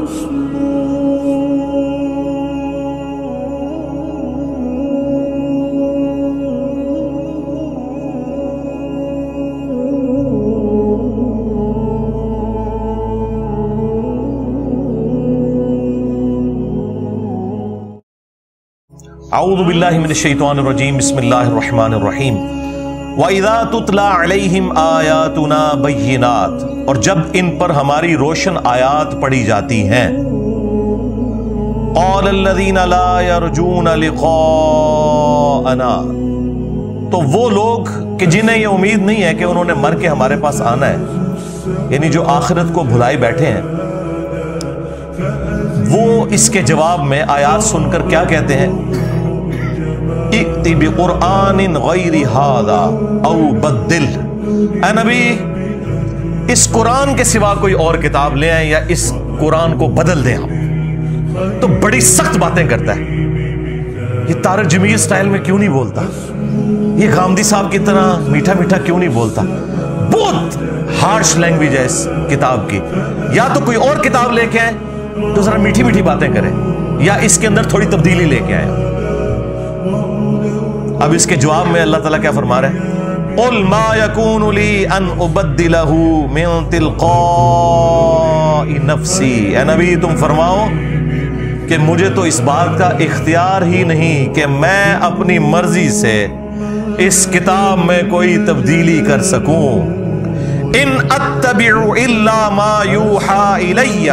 اعوذ باللہ من الشیطان الرجیم بسم اللہ الرحمن الرحیم وَإِذَا تُتْلَى عَلَيْهِمْ آيَاتُنَا بَيِّنَاتٍ، اور جب ان پر ہماری روشن آیات پڑھی جاتی ہیں، قَالَ الَّذِينَ لَا يَرْجُونَ لِقَاءَنَا، تو وہ لوگ کہ جنہیں یہ امید نہیں ہے کہ انہوں نے مر کے ہمارے پاس آنا ہے، یعنی جو آخرت کو بھلائے بیٹھے ہیں، وہ اس کے جواب میں آیات سن کر کیا کہتے ہیں؟ ائت بقرآن غیر ھذا او بدل، اے نبی اس قرآن کے سوا کوئی اور کتاب لے آئیں یا اس قرآن کو بدل دیں ہم۔ تو بڑی سخت باتیں کرتا ہے، یہ طارق جمیل سٹائل میں کیوں نہیں بولتا؟ یہ غامدی صاحب کی طرح میٹھا میٹھا کیوں نہیں بولتا؟ بہت ہارش لینگویج ہے اس کتاب کی۔ یا تو کوئی اور کتاب لے کے آئیں تو ذرا میٹھی میٹھی باتیں کریں، یا اس کے اندر تھوڑی تبدیلی لے کے آئیں۔ اب اس کے جواب میں اللہ تعالیٰ کیا فرما رہے ہیں؟ قُلْ مَا يَكُونُ لِي أَنْ أُبَدِّلَهُ مِنْ تِلْقَاءِ نَفْسِي، اے نبی تم فرماؤ کہ مجھے تو اس بات کا اختیار ہی نہیں کہ میں اپنی مرضی سے اس کتاب میں کوئی تبدیلی کر سکوں۔ إِنْ أَتَّبِعُ إِلَّا مَا يُوحَى إِلَيَّ،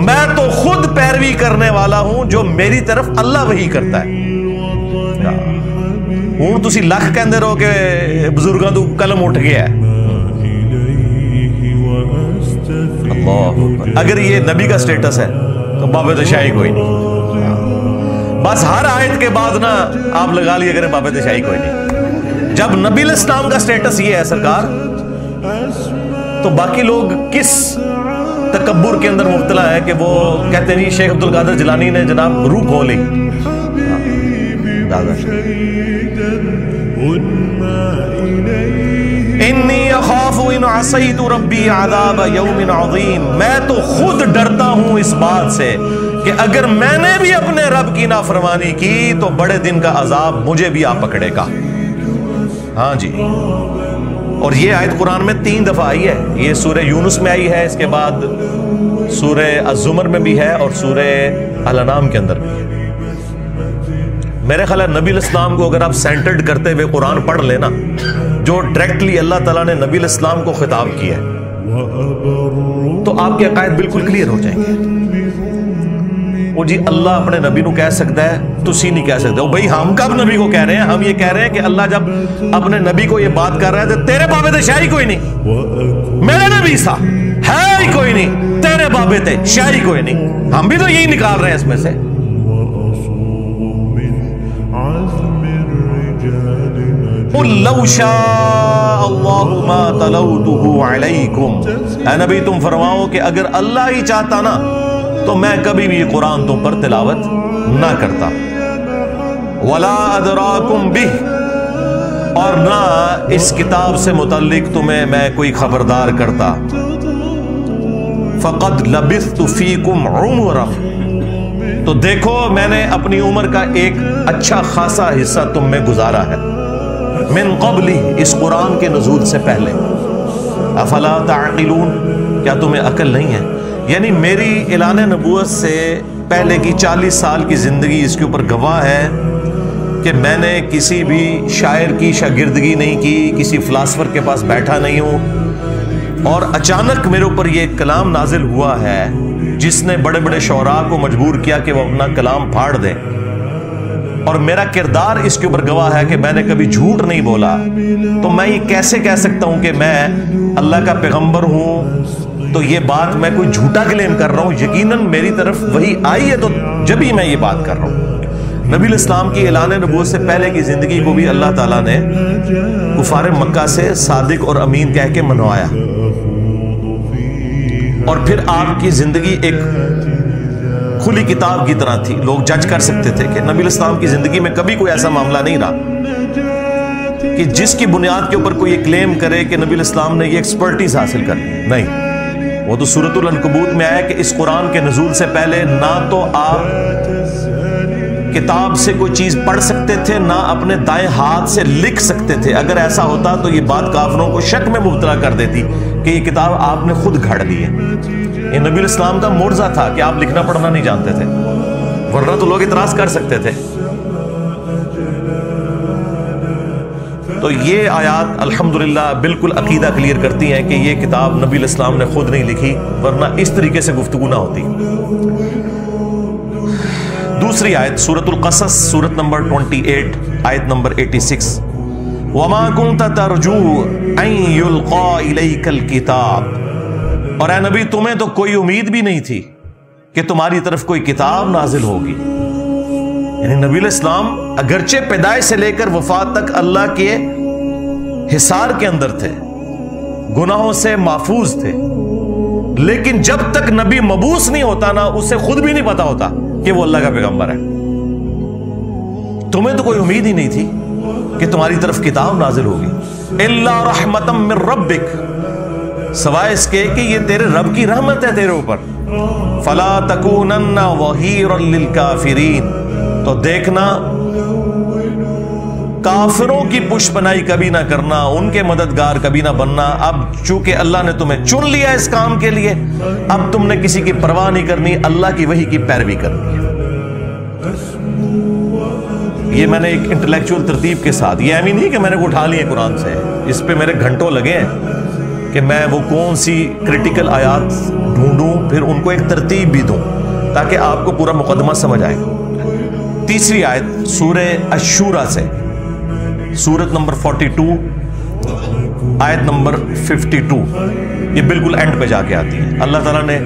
میں تو خود پیروی کرنے والا ہوں جو میری طرف اللہ وحی کرتا ہے۔ ہوں تسی لکھ کہندے رہو کہ بزرگاں تو قلم اٹھ گیا ہے، اللہ، اگر یہ نبی کا سٹیٹس ہے تو بابے تشائی کوئی نہیں۔ بس ہر آیت کے بعد نا آپ لگا لیے کریں بابے تشائی کوئی نہیں۔ جب نبی علیہ السلام کا سٹیٹس یہ ہے سرکار، تو باقی لوگ کس تکبر کے اندر مبتلا ہے کہ وہ کہتے ہیں شیخ عبد القادر جیلانی نے جناب روح کھولی۔ انی اخاف ان عصیت ربی عذاب یوم عظیم، میں تو خود ڈرتا ہوں اس بات سے کہ اگر میں نے بھی اپنے رب کی نافرمانی کی تو بڑے دن کا عذاب مجھے بھی آ پکڑے گا۔ ہاں جی، اور یہ آیت قرآن میں 3 دفعہ آئی ہے۔ یہ سورہ یونس میں آئی ہے، اس کے بعد سورہ الزمر میں بھی ہے، اور سورہ الانعام کے اندر بھی ہے۔ میرے خیال ہے نبی علیہ السلام کو اگر آپ سینٹرڈ کرتے ہوئے قرآن پڑھ لینا، جو ڈائریکٹلی اللہ تعالیٰ نے نبی علیہ السلام کو خطاب کیا ہے، تو آپ کے عقائد بالکل کلیئر ہو جائیں گے۔ وہ جی اللہ اپنے نبی نو کہہ سکتا ہے، تسی نہیں کہہ سکتے۔ بھائی ہم کب نبی کو کہہ رہے ہیں؟ ہم یہ کہہ رہے ہیں کہ اللہ جب اپنے نبی کو یہ بات کر رہا ہے تو تیرے بابے تے شاہی کوئی نہیں، میرے نبی تھا ہے ہی کوئی نہیں، تیرے بابے تے شاہی کوئی نہیں۔ ہم بھی تو یہی نکال رہے ہیں اس میں سے۔ قُلْ لَوْ شَاءَ اللَّهُ مَا تَلَوْتُهُ عَلَيْكُمْ، اے نبی تم فرماؤ کہ اگر اللہ ہی چاہتا نا تو میں کبھی بھی یہ قرآن تم پر تلاوت نہ کرتا۔ وَلَا أَدْرَاكُمْ بِهِ، اور نہ اس کتاب سے متعلق تمہیں میں کوئی خبردار کرتا۔ فَقَدْ لَبِثْتُ فِيكُمْ عُمُرًا، تو دیکھو میں نے اپنی عمر کا ایک اچھا خاصا حصہ تم میں گزارا ہے۔ من قبلی، اس قرآن کے نزول سے پہلے۔ افلا تعقلون، کیا تمہیں عقل نہیں ہے؟ یعنی میری اعلان نبوت سے پہلے کی 40 سال کی زندگی اس کے اوپر گواہ ہے کہ میں نے کسی بھی شاعر کی شاگردگی نہیں کی، کسی فلاسفر کے پاس بیٹھا نہیں ہوں، اور اچانک میرے اوپر یہ کلام نازل ہوا ہے جس نے بڑے بڑے شعراء کو مجبور کیا کہ وہ اپنا کلام پھاڑ دیں، اور میرا کردار اس کے اوپر گواہ ہے کہ میں نے کبھی جھوٹ نہیں بولا۔ تو میں یہ کیسے کہہ سکتا ہوں کہ میں اللہ کا پیغمبر ہوں تو یہ بات میں کوئی جھوٹا کلیم کر رہا ہوں؟ یقیناً میری طرف وہی آئی ہے تو جب ہی میں یہ بات کر رہا ہوں۔ نبی علیہ السلام کی اعلان نبوت سے پہلے کی زندگی کو بھی اللہ تعالیٰ نے کفار مکہ سے صادق اور امین کہہ کے منوایا، اور پھر آپ کی زندگی ایک کھلی کتاب کی طرح تھی، لوگ جج کر سکتے تھے کہ نبی علیہ السلام کی زندگی میں کبھی کوئی ایسا معاملہ نہیں رہا کہ جس کی بنیاد کے اوپر کوئی یہ کلیم کرے کہ نبی علیہ السلام نے یہ ایکسپرٹیز حاصل کر لی۔ نہیں، وہ تو سورۃ العنکبوت میں آیا کہ اس قرآن کے نزول سے پہلے نہ تو آپ کتاب سے کوئی چیز پڑھ سکتے تھے، نہ اپنے دائیں ہاتھ سے لکھ سکتے تھے۔ اگر ایسا ہوتا تو یہ بات کافروں کو شک میں مبتلا کر دیتی کہ یہ کتاب آپ نے خود گھڑ دی ہے۔ یہ نبی علیہ السلام کا معجزہ تھا کہ آپ لکھنا پڑھنا نہیں جانتے تھے، ورنہ تو لوگ اعتراض کر سکتے تھے۔ تو یہ آیات الحمدللہ بالکل عقیدہ کلیئر کرتی ہیں کہ یہ کتاب نبی علیہ السلام نے خود نہیں لکھی، ورنہ اس طریقے سے گفتگو نہ ہوتی۔ دوسری آیت سورۃ القصص، سورت نمبر 28، آیت نمبر 86، وَمَا كُنْتَ تَرْجُو أَن يُلْقَى إِلَيْكَ الْكِتَابُ، اور اے نبی تمہیں تو کوئی امید بھی نہیں تھی کہ تمہاری طرف کوئی کتاب نازل ہوگی۔ یعنی نبی علیہ السلام اگرچہ پیدائش سے لے کر وفات تک اللہ کے حصار کے اندر تھے، گناہوں سے محفوظ تھے، لیکن جب تک نبی مبعوث نہیں ہوتا نا، اسے خود بھی نہیں پتا ہوتا کہ وہ اللہ کا پیغمبر ہے۔ تمہیں تو کوئی امید ہی نہیں تھی کہ تمہاری طرف کتاب نازل ہوگی، الا رحمتا من ربک، سوائے اس کے کہ یہ تیرے رب کی رحمت ہے تیرے اوپر۔ فلا تکونن ظہیرا للکافرین، تو دیکھنا کافروں کی پشت پناہی کبھی نہ کرنا، ان کے مددگار کبھی نہ بننا۔ اب چونکہ اللہ نے تمہیں چن لیا اس کام کے لیے، اب تم نے کسی کی پرواہ نہیں کرنی، اللہ کی وحی کی پیروی کرنی ہے۔ یہ میں نے ایک انٹلیکچوئل ترتیب کے ساتھ، یہ ایمی نہیں کہ میں نے اٹھا لیے قرآن سے، اس پہ میرے گھنٹوں لگے ہیں کہ میں وہ کون سی کریٹیکل آیات ڈھونڈوں، پھر ان کو ایک ترتیب بھی دوں تاکہ آپ کو پورا مقدمہ سمجھ آئے۔ تیسری آیت سورہ الشورى سے، سورت نمبر 42، آیت نمبر 52، یہ بالکل اینڈ پہ جا کے آتی ہے۔ اللہ تعالیٰ نے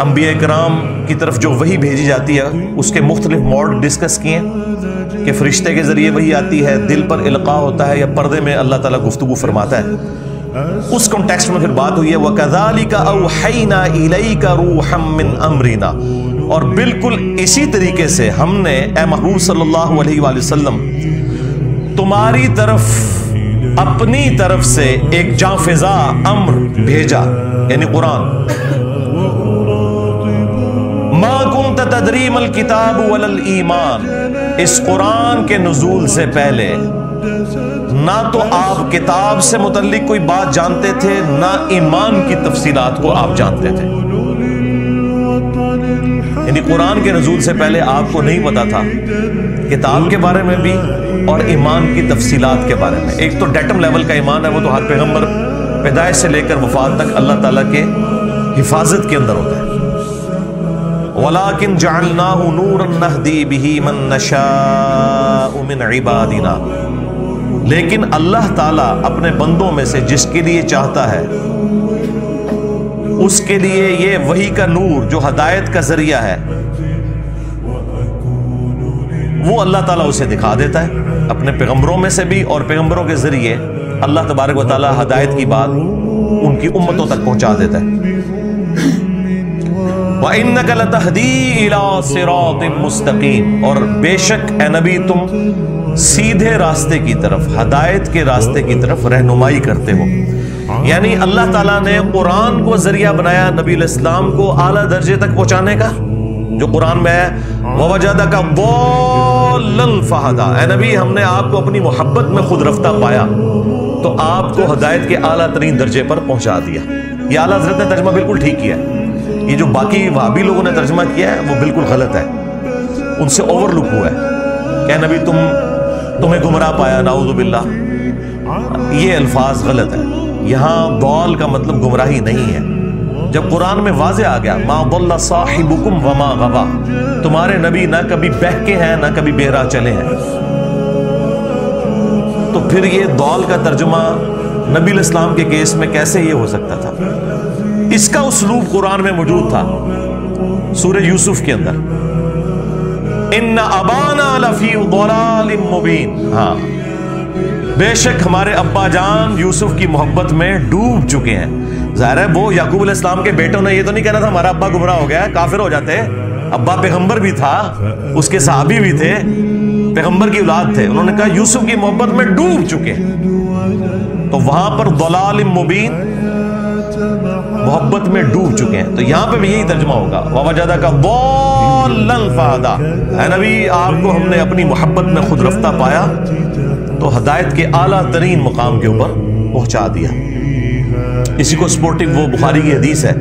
انبیاء کرام کی طرف جو وحی بھیجی جاتی ہے اس کے مختلف موڈ ڈسکس کیے ہیں کہ فرشتے کے ذریعے وحی آتی ہے، دل پر القاء ہوتا ہے، یا پردے میں اللہ تعالیٰ گفتگو فرماتا ہے۔ اس کانٹیکسٹ میں پھر بات ہوئی ہے وَكَذَلِكَ أَوْحَيْنَا إِلَيْكَ رُوحًا مِّنْ أَمْرِنَا، اور بالکل اسی طریقے سے ہم نے اے محبوب صلی اللہ علیہ وآلہ وسلم تمہاری طرف اپنی طرف سے ایک جانفزا امر بھیجا، یعنی قرآن۔ ما كنت تدری ما الکتاب ولا الایمان، اس قرآن کے نزول سے پہلے نہ تو آپ کتاب سے متعلق کوئی بات جانتے تھے، نہ ایمان کی تفصیلات کو آپ جانتے تھے۔ یعنی قرآن کے نزول سے پہلے آپ کو نہیں پتا تھا کتاب کے بارے میں بھی اور ایمان کی تفصیلات کے بارے میں۔ ایک تو ڈیٹم لیول کا ایمان ہے، وہ تو ہر پیغمبر پیدائش سے لے کر وفات تک اللہ تعالیٰ کے حفاظت کے اندر ہوتا ہے۔ وَلَكِنْ جَعَلْنَاهُ نُورًا نَهْدِي بِهِ مَن نَّشَاءُ مِنْ عِبَادِنَا، لیکن اللہ تعالیٰ اپنے بندوں میں سے جس کے لیے چاہتا ہے اس کے لیے یہ وحی کا نور جو ہدایت کا ذریعہ ہے وہ اللہ تعالیٰ اسے دکھا دیتا ہے اپنے پیغمبروں میں سے بھی، اور پیغمبروں کے ذریعے اللہ تبارک و تعالیٰ ہدایت کی بات ان کی امتوں تک پہنچا دیتا ہے۔ وَإِنَّكَ لَتَهْدِي إِلَىٰ صِرَاطٍ مُسْتَقِيمٍ، اور بے شک اے نبی تم سیدھے راستے کی طرف، ہدایت کے راستے کی طرف رہنمائی کرتے ہو۔ یعنی اللہ تعالیٰ نے قرآن کو ذریعہ بنایا نبی علیہ السلام کو اعلیٰ درجے تک پہنچانے کا، جو قرآن میں ہے وَوَجَدَكَ ضَالًّا فَهَدَىٰ، اے نبی ہم نے آپ کو اپنی محبت میں خود رفتہ پایا تو آپ کو ہدایت کے اعلیٰ ترین درجے پر پہنچا دیا۔ یہ اعلیٰ حضرت نے ترجمہ بالکل ٹھیک کیا ہے، یہ جو باقی وہابی لوگوں نے ترجمہ کیا ہے وہ بالکل غلط ہے، ان سے اوور لک ہوا ہے کہ نبی تمہیں گمراہ پایا، نعوذ باللہ، یہ الفاظ غلط ہے۔ یہاں ضال کا مطلب گمراہی نہیں ہے۔ جب قرآن میں واضح آ گیا ما ضل صاحبکم وما غوا، تمہارے نبی نہ کبھی بہکے ہیں نہ کبھی بہرا چلے ہیں، تو پھر یہ ضال کا ترجمہ نبی علیہ السلام کے کیس میں کیسے یہ ہو سکتا تھا؟ اس کا اسلوب قرآن میں موجود تھا سورہ یوسف کے اندر، ان ابانا لفی ضلال مبین، ہاں بے شک ہمارے ابا جان یوسف کی محبت میں ڈوب چکے ہیں۔ ظاہر ہے وہ یعقوب علیہ السلام کے بیٹوں نے یہ تو نہیں کہنا تھا ہمارا ابا گمراہ ہو گیا، کافر ہو جاتے، ابا پیغمبر بھی تھا، اس کے صحابی بھی تھے، پیغمبر کی اولاد تھے، انہوں نے کہا یوسف کی محبت میں ڈوب چکے ہیں، تو وہاں پر ضلال مبین محبت میں ڈوب چکے ہیں. تو یہاں پہ بھی یہی ترجمہ ہوگا وَوَجَدَكَ ضَالًّا فَهَدَىٰ. اے نبی آپ کو ہم نے اپنی محبت میں خود رفتہ پایا تو ہدایت کے اعلیٰ ترین مقام کے اوپر پہنچا دیا. اسی کو سپورٹنگ وہ بخاری کی حدیث ہے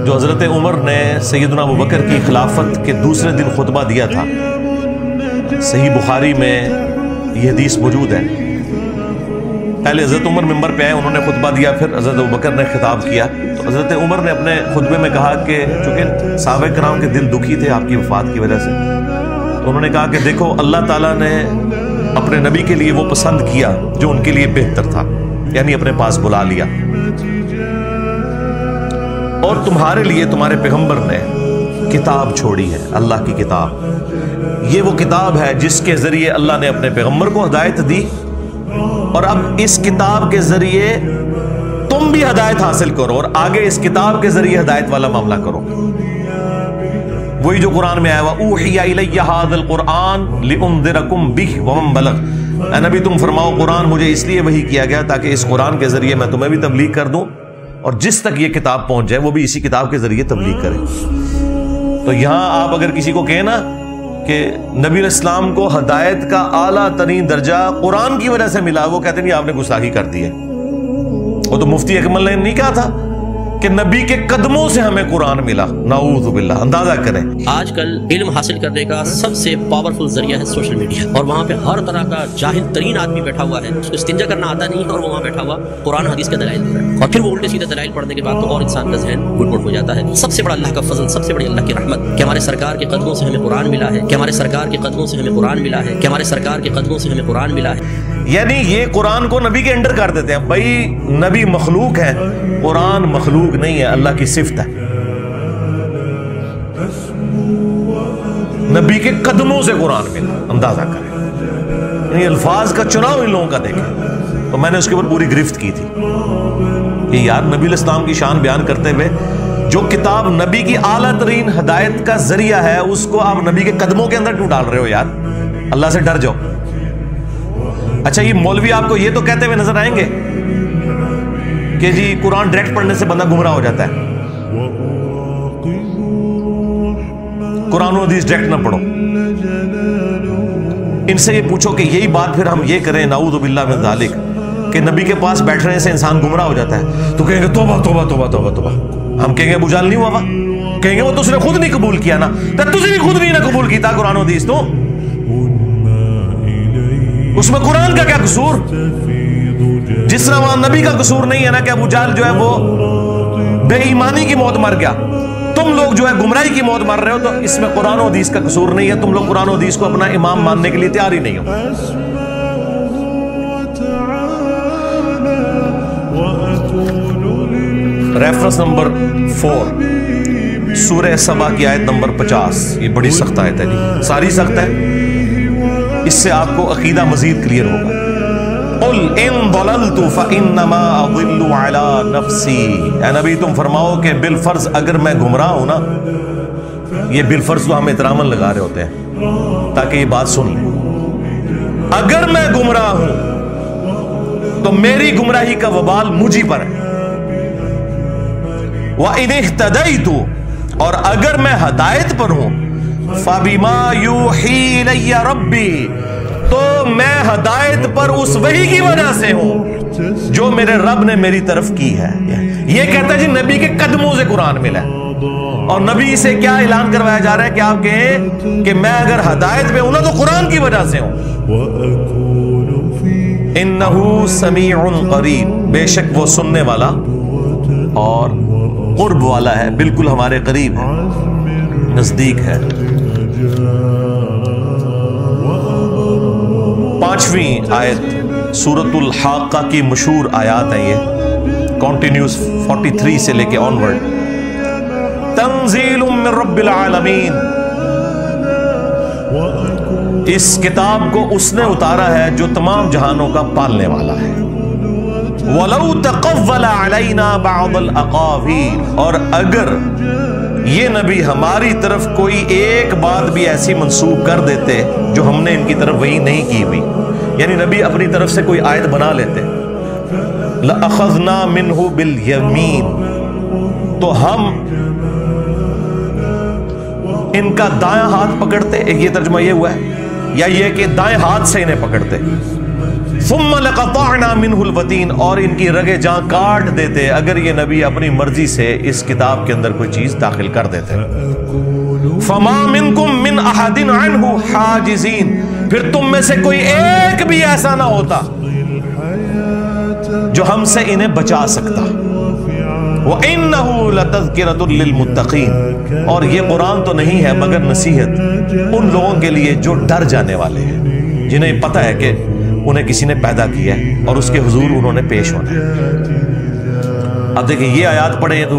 جو حضرت عمر نے سیدنا ابوبکر کی خلافت کے دوسرے دن خطبہ دیا تھا. صحیح بخاری میں یہ حدیث موجود ہے. پہلے حضرت عمر ممبر پہ آئے, انہوں نے خطبہ دیا, پھر حضرت ابوبکر نے خطاب کیا. تو حضرت عمر نے اپنے خطبے میں کہا کہ چونکہ صحابہ کرام کے دل دکھی تھے آپ کی وفات کی وجہ سے, تو انہوں نے کہا کہ دیکھو اللہ تعالیٰ نے اپنے نبی کے لیے وہ پسند کیا جو ان کے لیے بہتر تھا, یعنی اپنے پاس بلا لیا. اور تمہارے لیے تمہارے پیغمبر نے کتاب چھوڑی ہے, اللہ کی کتاب. یہ وہ کتاب ہے جس کے ذریعے اللہ نے اپنے پیغمبر کو ہدایت دی, اور اب اس کتاب کے ذریعے تم بھی ہدایت حاصل کرو اور آگے اس کتاب کے ذریعے ہدایت والا معاملہ کرو. وہی جو قرآن میں آیا ہوا اوحی الی ھذا القرآن لانذرکم بہ ومن بلغ. اے نبی تم فرماؤ قرآن مجھے اس لیے وحی کیا گیا تاکہ اس قرآن کے ذریعے میں تمہیں بھی تبلیغ کر دوں, اور جس تک یہ کتاب پہنچ جائے وہ بھی اسی کتاب کے ذریعے تبلیغ کرے. تو یہاں آپ اگر کسی کو کہیں نا کہ نبی علیہ السلام کو ہدایت کا اعلیٰ ترین درجہ قرآن کی وجہ سے ملا, وہ کہتے نہیں آپ نے گستاخی کر دی ہے. وہ تو مفتی اکمل نے نہیں کہا تھا کہ نبی کے قدموں سے ہمیں قرآن ملا. نعوذ باللہ. اندازہ کریں آج کل علم حاصل کرنے کا سب سے پاورفل ذریعہ ہے سوشل میڈیا, اور وہاں پہ ہر طرح کا جاہل ترین آدمی بیٹھا ہوا ہے, اس کو استنجا کرنا آتا نہیں ہے, اور وہاں بیٹھا ہوا قرآن حدیث کے دلائل پڑھ رہا ہے, اور پھر وہ الٹے سیدھے دلائل پڑھنے کے بعد تو اور انسان کا ذہن گڑ گڑ ہو جاتا ہے. سب سے بڑا اللہ کا فضل, سب سے بڑی اللہ کی رحمت کہ ہمارے سرکار کے قدموں سے ہمیں قرآن ملا ہے, کہ ہمارے سرکار کے قدموں سے ہمیں قرآن ملا ہے, کہ ہمارے سرکار کے قدموں سے ہمیں قرآن ملا ہے. یعنی یہ قرآن کو نبی کے انڈر کر دیتے ہیں. بھائی نبی مخلوق ہے, قرآن مخلوق نہیں ہے, اللہ کی صفت ہے. نبی کے قدموں سے قرآن ملا. اندازہ کریں, یعنی الفاظ کا چناؤ ان لوگوں کا دیکھیں. تو میں نے اس کے اوپر پوری گرفت کی تھی کہ یار نبی علیہ السلام کی شان بیان کرتے ہوئے جو کتاب نبی کی اعلیٰ ترین ہدایت کا ذریعہ ہے اس کو آپ نبی کے قدموں کے اندر کیوں ڈال رہے ہو یار؟ اللہ سے ڈر جاؤ. اچھا یہ مولوی آپ کو یہ تو کہتے ہوئے نظر آئیں گے کہ جی قرآن ڈائریکٹ پڑھنے سے بندہ گمراہ ہو جاتا ہے, قرآن و حدیث ڈائریکٹ نہ پڑھو. ان سے یہ پوچھو کہ یہی بات پھر ہم یہ کریں نعوذ باللہ من ذالک کہ نبی کے پاس بیٹھنے سے انسان گمراہ ہو جاتا ہے, تو کہیں گے توبہ توبہ توبہ توبہ توبہ. ہم کہیں گے ابو جہل نہیں ہوا, کہیں گے وہ تو اس نے خود نہیں قبول کیا نا, تو تجھے بھی خود نہیں نہ قبول کیتا قرآن و حدیث, تو اس میں قرآن کا کیا قصور؟ جس طرح وہاں نبی کا قصور نہیں ہے نا کہ ابو جہل جو ہے وہ بے ایمانی کی موت مر گیا, تم لوگ جو ہے گمراہی کی موت مر رہے ہو, تو اس میں قرآن و حدیث کا قصور نہیں ہے. تم لوگ قرآن و حدیث کو اپنا امام ماننے کے لیے تیار ہی نہیں ہو. ریفرنس نمبر 4 سورہ سبا کی آیت نمبر 50. یہ بڑی سخت آیت ہے جی, ساری سخت ہے, اس سے آپ کو عقیدہ مزید کلیئر ہوگا. قل ان ضللت فانما اضل علی نفسی. اے نبی تم فرماؤ کہ بالفرض اگر میں گمراہ ہوں نا, یہ بالفرض تو ہم احتراماً لگا رہے ہوتے ہیں تاکہ یہ بات سنی, اگر میں گمراہ ہوں تو میری گمراہی کا وبال مجھی پر ہے. وَإِنِ اهْتَدَيْتُ, اور اگر میں ہدایت پر ہوں, فَبِمَا يُوحِي إِلَيَّ رَبِّي, تو میں ہدایت پر اس وحی کی وجہ سے ہوں جو میرے رب نے میری طرف کی ہے. یہ کہتا ہے جی نبی کے قدموں سے قرآن ملا ہے, اور نبی سے کیا اعلان کروایا جا رہا ہے کہ آپ کہیں کہ میں اگر ہدایت پہ ہوں نا تو قرآن کی وجہ سے ہوں. اِنَّهُ سَمِيعٌ قَرِيبٌ, بے شک وہ سننے والا اور قرب والا ہے, بالکل ہمارے قریب ہے, نزدیک ہے. 5ویں آیت سورۃ الحاقہ کی مشہور آیات ہے, یہ کنٹینیوس 43 سے لے کے آنورڈ. تنزیل من رب العالمین, اس کتاب کو اس نے اتارا ہے جو تمام جہانوں کا پالنے والا ہے. وَلَوْ تَقَوَّلَ عَلَيْنَا بَعْضَ الْأَقَاوِيلِ, اور اگر یہ نبی ہماری طرف کوئی ایک بات بھی ایسی منسوب کر دیتے جو ہم نے ان کی طرف وہی نہیں کی ہوئی, یعنی نبی اپنی طرف سے کوئی آیت بنا لیتے, لَأَخَذْنَا مِنْهُ بِالْيَمِينِ, تو ہم ان کا دائیں ہاتھ پکڑتے، ایک یہ ترجمہ یہ ہوا ہے، یا یہ کہ دائیں ہاتھ سے انہیں پکڑتے، ثم لقطعنا منه الوتین، اور ان کی رگیں جاں کاٹ دیتے اگر یہ نبی اپنی مرضی سے اس کتاب کے اندر کوئی چیز داخل کر دیتے۔ فما منکم من احد عنہ حاجزین، پھر تم میں سے کوئی ایک بھی ایسا نہ ہوتا جو ہم سے انہیں بچا سکتا۔ وَإِنَّهُ لَتَذْكِرَةٌ لِّلْمُتَّقِينَ، اور یہ قرآن تو نہیں ہے مگر نصیحت ان لوگوں کے لیے جو ڈر جانے والے ہیں، جنہیں پتہ ہے کہ انہیں کسی نے پیدا کیا ہے اور اس کے حضور انہوں نے پیش ہونا ہے۔ اب دیکھیں یہ آیات پڑھیں تو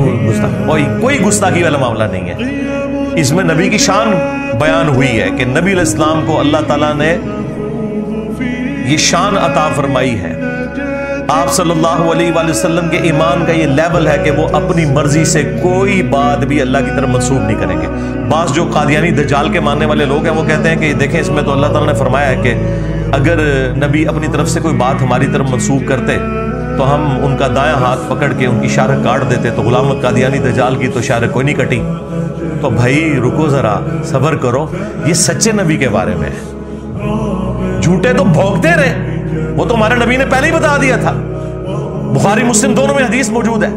کوئی گستاخی والا معاملہ نہیں ہے، اس میں نبی کی شان بیان ہوئی ہے کہ نبی علیہ السلام کو اللہ تعالیٰ نے یہ شان عطا فرمائی ہے۔ آپ صلی اللہ علیہ وآلہ وسلم کے ایمان کا یہ لیول ہے کہ وہ اپنی مرضی سے کوئی بات بھی اللہ کی طرف منسوب نہیں کریں گے۔ بعض جو قادیانی دجال کے ماننے والے لوگ ہیں وہ کہتے ہیں کہ دیکھیں اس میں تو اللہ تعالیٰ نے فرمایا ہے کہ اگر نبی اپنی طرف سے کوئی بات ہماری طرف منسوب کرتے تو ہم ان کا دائیں ہاتھ پکڑ کے ان کی شارہ کاٹ دیتے، تو غلام قادیانی دجال کی تو شارہ کوئی نہیں کٹی۔ تو بھائی رکو ذرا، صبر کرو، یہ سچے نبی کے بارے میں ہے، جھوٹے تو بھونکتے رہے، وہ تو ہمارے نبی نے پہلے ہی بتا دیا تھا۔ بخاری مسلم دونوں میں حدیث موجود ہے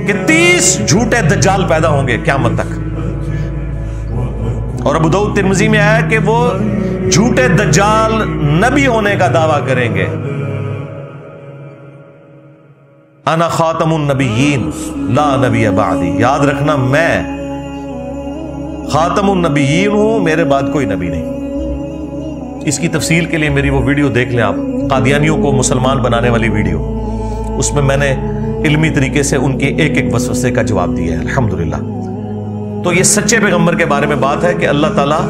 کہ 30 جھوٹے دجال پیدا ہوں گے قیامت تک، اور ابو داؤد ترمذی میں آیا کہ وہ جھوٹے دجال نبی ہونے کا دعویٰ کریں گے۔ انا خاتم النبیین لا نبی بعدی، یاد رکھنا میں خاتم النبیین ہوں، میرے بعد کوئی نبی نہیں۔ اس کی تفصیل کے لیے میری وہ ویڈیو دیکھ لیں آپ، قادیانیوں کو مسلمان بنانے والی ویڈیو، اس میں میں نے علمی طریقے سے ان کے ایک ایک وسوسے کا جواب دیا ہے الحمدللہ۔ تو یہ سچے پیغمبر کے بارے میں بات ہے کہ اللہ تعالیٰ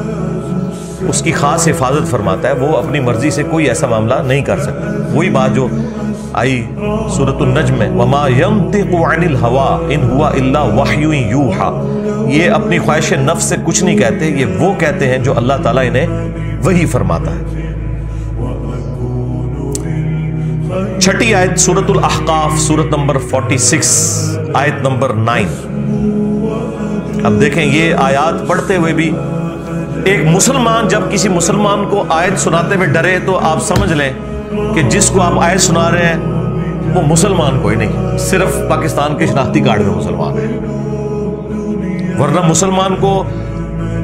اس کی خاص حفاظت فرماتا ہے، وہ اپنی مرضی سے کوئی ایسا معاملہ نہیں کر سکتا۔ وہی بات جو آئی سورۃ النجم میں، وَمَا يَنطِقُ عَنِ الْهَوَىٰ إِنْ هُوَ إِلَّا وَحْيٌ يُوحَىٰ، یہ اپنی خواہش نفس سے کچھ نہیں کہتے، یہ وہ کہتے ہیں جو اللہ تعالیٰ انہیں وحی فرماتا ہے۔ چھٹی آیت سورۃ الاحقاف، سورۃ نمبر 46 آیت نمبر 9۔ اب دیکھیں یہ آیات پڑھتے ہوئے بھی ایک مسلمان جب کسی مسلمان کو آیت سناتے ہوئے ڈرے تو آپ سمجھ لیں کہ جس کو آپ آیت سنا رہے ہیں وہ مسلمان کوئی نہیں، صرف پاکستان کے شناختی کارڈ میں مسلمان ہے، ورنہ مسلمان کو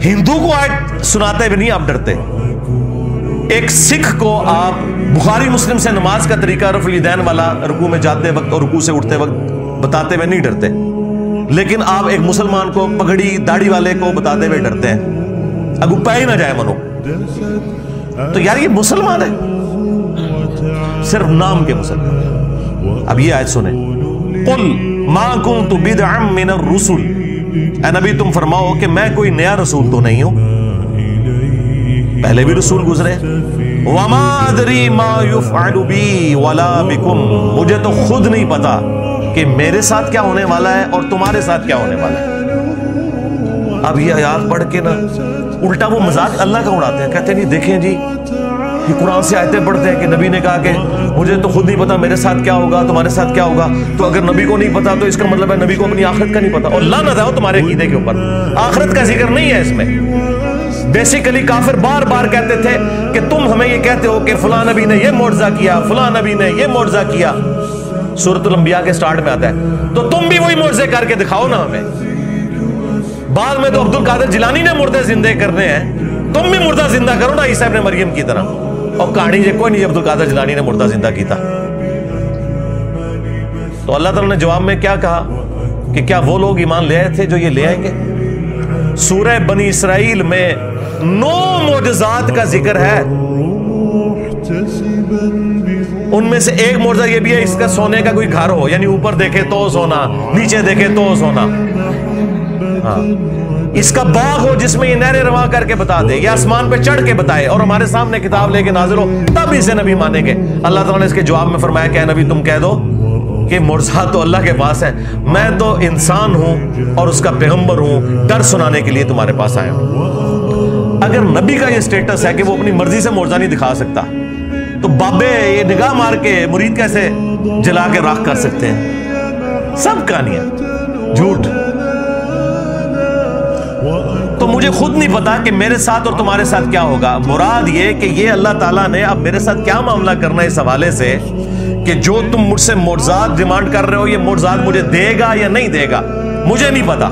ہندو کو آیت سناتے ہوئے نہیں آپ ڈرتے۔ ایک سکھ کو آپ بخاری مسلم سے نماز کا طریقہ رفع الیدین والا رکوع میں جاتے وقت اور رکوع سے اٹھتے وقت بتاتے ہوئے نہیں ڈرتے، لیکن آپ ایک مسلمان کو پگڑی داڑھی والے کو بتاتے ہوئے ڈرتے ہیں، اگو پہ ہی نہ جائے منو۔ تو یار یہ مسلمان ہے، صرف نام کے مسلمان۔ اب یہ آیت سنیں، قل ما کنت بدعا من الرسل، اے نبی تم فرماؤ کہ میں کوئی نیا رسول تو نہیں ہوں، پہلے بھی رسول گزرے۔ وما ادری ما یفعل بی ولا بکم، مجھے تو خود نہیں پتا کہ میرے ساتھ کیا ہونے والا ہے اور تمہارے ساتھ کیا ہونے والا ہے۔ اب یہ آیات پڑھ کے نا الٹا وہ مذاق اللہ کا اڑاتے ہیں، کہتے ہیں نہیں دیکھیں جی یہ قرآن سے آیتیں پڑھتے ہیں کہ نبی نے کہا کہ مجھے تو خود نہیں پتا میرے ساتھ کیا ہوگا تمہارے ساتھ کیا ہوگا، تو اگر نبی کو نہیں پتا تو اس کا مطلب ہے نبی کو اپنی آخرت کا نہیں پتا، اور لعنت ہے تمہارے عقیدے کے اوپر، آخرت کا ذکر نہیں ہے اس میں۔ بیسیکلی کافر بار بار کہتے تھے کہ تم ہمیں یہ کہتے ہو کہ فلاں نبی نے یہ معجزہ کیا، فلاں نبی نے یہ معجزہ کیا، سورۃ الانبیاء کے سٹارٹ میں آتا ہے، تو تم بھی وہی معجزے کر کے دکھاؤ نا ہمیں۔ بعد میں تو عبد القادر جیلانی نے مردے زندہ کرنے ہیں، تم بھی مردہ زندہ کرو نا عیسیٰ ابن مریم کی طرح۔ اور کہانی یہ کوئی نہیں عبد القادر جیلانی نے مردہ زندہ کیتا۔ تو اللہ تعالیٰ نے جواب میں کیا کہا کہ کیا وہ لوگ ایمان لے آئے تھے جو یہ لے آئیں گے؟ سورہ بنی اسرائیل میں 9 معجزات کا ذکر ہے، ان میں سے ایک معجزہ یہ بھی ہے اس کا سونے کا کوئی گھر ہو، یعنی اوپر دیکھے تو سونا، نیچے دیکھے تو سونا، ہاں اس کا باغ ہو جس میں یہ نہریں رواں کر کے بتا دے، یا آسمان پہ چڑھ کے بتائے اور ہمارے سامنے کتاب لے کے نازل ہو، تب اسے نبی مانیں گے۔ اللہ تعالیٰ نے اس کے جواب میں فرمایا کہ اے نبی تم کہہ دو کہ معجزات تو اللہ کے پاس ہے، میں تو انسان ہوں اور اس کا پیغمبر ہوں، ڈر سنانے کے لیے تمہارے پاس آیا ہوں۔ اگر نبی کا یہ سٹیٹس ہے کہ وہ اپنی مرضی سے معجزہ نہیں دکھا سکتا، تو بابے یہ نگاہ مار کے مرید کیسے جلا کے راکھ کر سکتے ہیں؟ سب کہانیاں جھوٹ۔ تو مجھے خود نہیں پتا کہ میرے ساتھ اور تمہارے ساتھ کیا ہوگا۔ مراد یہ کہ یہ اللہ تعالیٰ نے اب میرے ساتھ کیا معاملہ کرنا ہے اس حوالے سے کہ جو تم مجھ سے معجزات ڈیمانڈ کر رہے ہو، یہ معجزات مجھے دے گا یا نہیں دے گا، مجھے نہیں پتا۔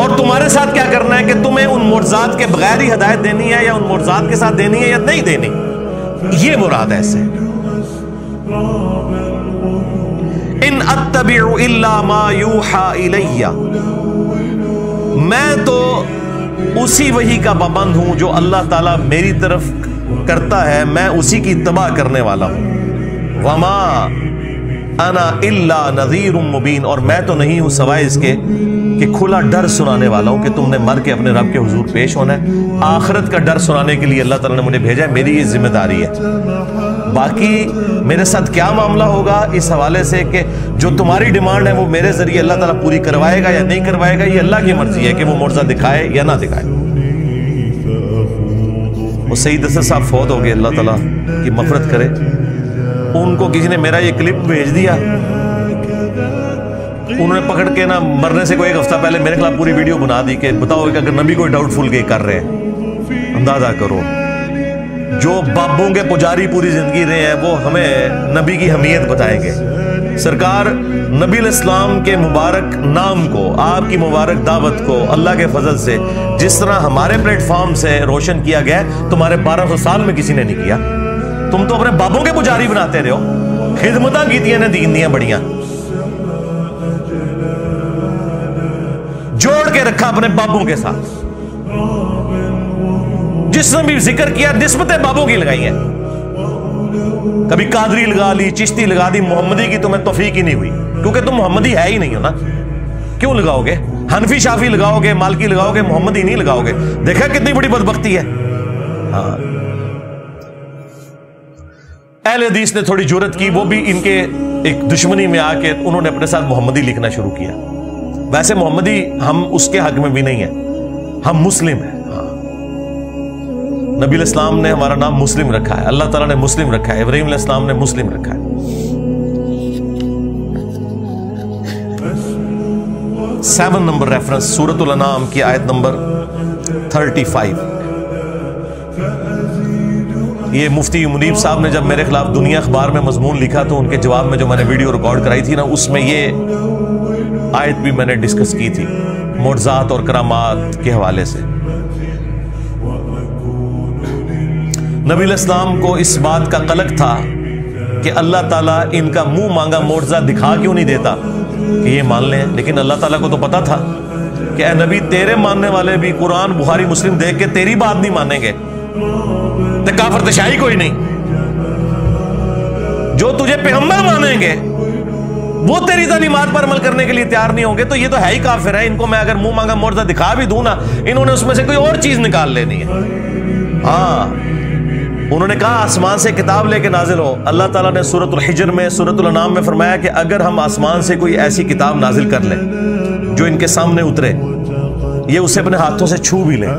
اور تمہارے ساتھ کیا کرنا ہے کہ تمہیں ان معجزات کے بغیر ہی ہدایت دینی ہے یا ان معجزات کے ساتھ دینی ہے یا نہیں دینی، یہ مراد ہے اس سے۔ ان اتبع الا ما یوحى الی، میں تو اسی وحی کا پابند ہوں جو اللہ تعالیٰ میری طرف کرتا ہے، میں اسی کی اتباع کرنے والا ہوں۔ وما انا الا نذیر مبین، اور میں تو نہیں ہوں سوائے اس کے کہ کھلا ڈر سنانے والا ہوں کہ تم نے مر کے اپنے رب کے حضور پیش ہونا ہے۔ آخرت کا ڈر سنانے کے لیے اللہ تعالیٰ نے مجھے بھیجا ہے، میری یہ ذمہ داری ہے۔ باقی میرے ساتھ کیا معاملہ ہوگا اس حوالے سے کہ جو تمہاری ڈیمانڈ ہے وہ میرے ذریعے اللہ تعالیٰ پوری کروائے گا یا نہیں کروائے گا، یہ اللہ کی مرضی ہے کہ وہ معجزہ دکھائے یا نہ دکھائے۔ وہ سعید اسد صاحب فوت ہو گئے، اللہ تعالیٰ کی مغفرت کرے۔ ان کو کسی نے میرا یہ کلپ بھیج دیا، انہوں نے پکڑ کے نا مرنے سے کوئی ایک ہفتہ پہلے میرے خلاف پوری ویڈیو بنا دی کہ بتاؤ کہ اگر نبی کوئی ڈاؤٹ فل کے کر رہے ہیں۔ اندازہ کرو، جو بابوں کے پجاری پوری زندگی رہے ہیں وہ ہمیں نبی کی اہمیت بتائیں گے۔ سرکار نبی علیہ السلام کے مبارک نام کو، آپ کی مبارک دعوت کو اللہ کے فضل سے جس طرح ہمارے پلیٹ فارم سے روشن کیا گیا تمہارے 1200 سال میں کسی نے نہیں کیا۔ تم تو اپنے بابوں کے پجاری بناتے رہے ہو، خدمتاں کیتیاں نے دین دیاں بڑیاں، جوڑ کے رکھا اپنے بابوں کے ساتھ۔ جس نے بھی ذکر کیا نسبتیں بابوں کی لگائی ہیں، کبھی قادری لگا لی، چشتی لگا دی، محمدی کی تمہیں توفیق ہی نہیں ہوئی کیونکہ تم محمدی ہے ہی نہیں ہو نا۔ کیوں لگاؤ گے؟ حنفی شافی لگاؤ گے، مالکی لگاؤ گے، محمدی نہیں لگاؤ گے۔ دیکھا کتنی بڑی بدبختی ہے۔ ہاں، اہل حدیث نے تھوڑی جرأت کی، وہ بھی ان کے ایک دشمنی میں آ کے انہوں نے اپنے ساتھ محمدی لکھنا شروع کیا۔ ویسے محمدی ہم اس کے حق میں بھی نہیں ہیں، ہم مسلم ہیں۔ نبی علیہ السلام نے ہمارا نام مسلم رکھا ہے، اللہ تعالیٰ نے مسلم رکھا ہے، ابراہیم علیہ السلام نے مسلم رکھا ہے۔ سیون نمبر ریفرنس سورۃ الانعام کی آیت نمبر 35۔ یہ مفتی منیب صاحب نے جب میرے خلاف دنیا اخبار میں مضمون لکھا تو ان کے جواب میں جو میں نے ویڈیو ریکارڈ کرائی تھی نا، اس میں یہ آیت بھی میں نے ڈسکس کی تھی معجزات اور کرامات کے حوالے سے۔ نبی علیہ السلام کو اس بات کا قلق تھا کہ اللہ تعالیٰ ان کا منہ مانگا معجزہ دکھا کیوں نہیں دیتا کہ یہ مان لیں، لیکن اللہ تعالیٰ کو تو پتا تھا کہ اے نبی تیرے ماننے والے بھی قرآن بخاری مسلم دیکھ کے تیری بات نہیں مانیں گے، تو کافر تشائی کوئی نہیں۔ جو تجھے پیغمبر مانیں گے وہ تیری تعلیمات پر عمل کرنے کے لیے تیار نہیں ہوں گے، تو یہ تو ہے ہی کافر ہے۔ ان کو میں اگر منہ مانگا معجزہ دکھا بھی دوں نا، انہوں نے اس میں سے کوئی اور چیز نکال لینی ہے۔ ہاں، انہوں نے کہا آسمان سے کتاب لے کے نازل ہو۔ اللہ تعالیٰ نے سورۃ الحجر میں، سورۃ الانعام میں فرمایا کہ اگر ہم آسمان سے کوئی ایسی کتاب نازل کر لیں جو ان کے سامنے اترے، یہ اسے اپنے ہاتھوں سے چھو بھی لیں،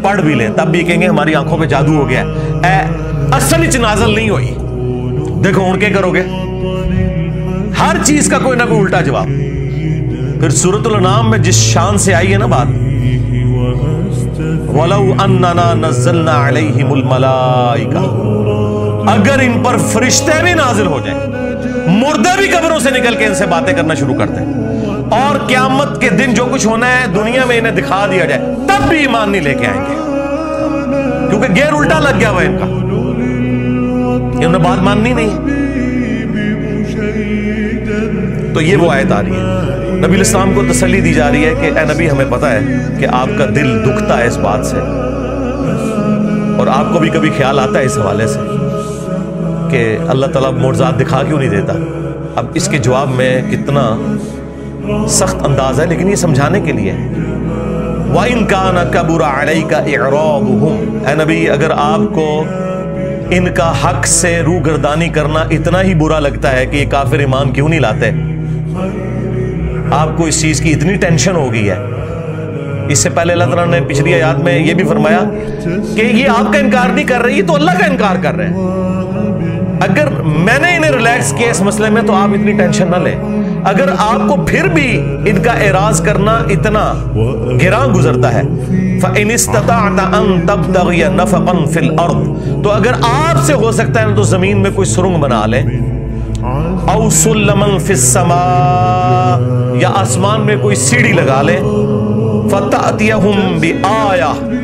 پڑھ بھی لیں، تب بھی کہیں گے ہماری آنکھوں پہ جادو ہو گیا ہے، اصل ہی نازل نہیں ہوئی۔ دیکھو ہوں کیا کرو گے؟ ہر چیز کا کوئی نہ کوئی الٹا جواب۔ پھر سورۃ الانعام میں جس شان سے آئی ہے نا بات، وَلَوْ أَنَّنَا نَزَّلْنَا عَلَيْهِمُ الْمَلَائِكَةَ، اگر ان پر فرشتے بھی نازل ہو جائیں، مردے بھی قبروں سے نکل کے ان سے باتیں کرنا شروع کر دیں، اور قیامت کے دن جو کچھ ہونا ہے دنیا میں انہیں دکھا دیا جائے، تب بھی ایمان نہیں لے کے آئیں گے، کیونکہ گیر الٹا لگ گیا ہوا ان کا، انہوں نے بات ماننی نہیں۔ تو یہ وہ آیت آ رہی ہے، نبی علیہ السلام کو تسلی دی جا رہی ہے کہ اے نبی ہمیں پتہ ہے کہ آپ کا دل دکھتا ہے اس بات سے، اور آپ کو بھی کبھی خیال آتا ہے اس حوالے سے کہ اللہ تعالیٰ معجزات دکھا کیوں نہیں دیتا۔ اب اس کے جواب میں کتنا سخت انداز ہے، لیکن یہ سمجھانے کے لیے وَإِن كَانَ كَبُرَ عَلَيْكَ إِعْرَاضُهُمْ، اے نبی اگر آپ کو ان کا حق سے روگردانی کرنا اتنا ہی برا لگتا ہے کہ یہ کافر ایمان کیوں نہیں لاتے، آپ کو اس چیز کی اتنی ٹینشن ہو گئی ہے۔ اس سے پہلے اللہ تعالیٰ نے پچھلی آیات میں یہ بھی فرمایا کہ یہ آپ کا انکار نہیں کر رہے، یہ تو اللہ کا انکار کر رہے ہیں۔ اگر میں نے انہیں ریلیکس کیا اس مسئلے میں تو آپ اتنی ٹینشن نہ لیں. اگر آپ کو پھر بھی ان کا اعراض کرنا اتنا گراں گزرتا ہے فَإِنِ اسْتَطَعْتَ أَن تَبْتَغِيَ نَفَقًا فِي الْأَرْضِ، تو اگر آپ سے ہو سکتا ہے تو زمین میں کوئی سرنگ بنا لیں، اَوْ سُلَّمًا فِي السَّمَاءِ، یا آسمان میں کوئی سیڑھی لگا لیں، فَتَأْتِيَهُمْ بِآيَةٍ،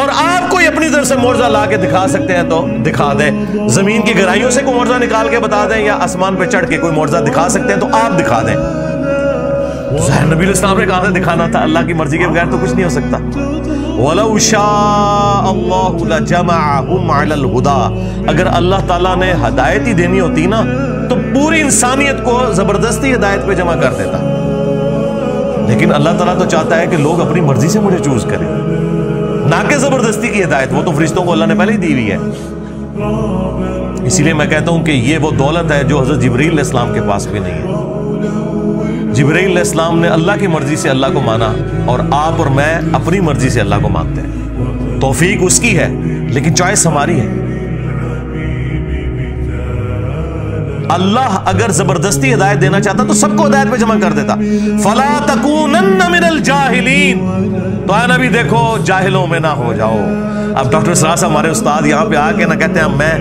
اور آپ کوئی اپنی طرف سے معجزہ لا کے دکھا سکتے ہیں تو دکھا دیں. زمین کی گہرائیوں سے کوئی معجزہ نکال کے بتا دیں یا آسمان پہ چڑھ کے کوئی معجزہ دکھا سکتے ہیں تو آپ دکھا دیں. ظاہر نبی علیہ السلام نے کہا تھا دکھانا تھا، اللہ کی مرضی کے بغیر تو کچھ نہیں ہو سکتا. وَلَوْ شَاءَ اللَّهُ لَجَمَعَهُمْ عَلَى الْهُدَى، اگر اللہ تعالیٰ نے ہدایت ہی دینی ہوتی نا تو پوری انسانیت کو زبردستی ہدایت پہ جمع کر دیتا. لیکن اللہ تعالیٰ تو چاہتا ہے کہ لوگ اپنی مرضی سے مجھے چوز کریں، نہ کہ زبردستی کی ہدایت. وہ تو فرشتوں کو اللہ نے پہلے ہی دی ہوئی ہے. اسی لیے میں کہتا ہوں کہ یہ وہ دولت ہے جو حضرت جبرائیل علیہ السلام کے پاس بھی نہیں ہے. جبرائیل علیہ السلام نے اللہ کی مرضی سے اللہ کو مانا، اور آپ اور میں اپنی مرضی سے اللہ کو مانتے ہیں. توفیق اس کی ہے لیکن چوائس ہماری ہے. اللہ اگر زبردستی ہدایت دینا چاہتا تو سب کو ہدایت پہ جمع کر دیتا. فَلَا تَكُونَنَّ مِنَ الْجَاهِلِينَ، تو اے نبی دیکھو جاہلوں میں نہ ہو جاؤ. اب ڈاکٹر سراس ہمارے استاد یہاں پہ آ کے نہ کہتے ہیں میں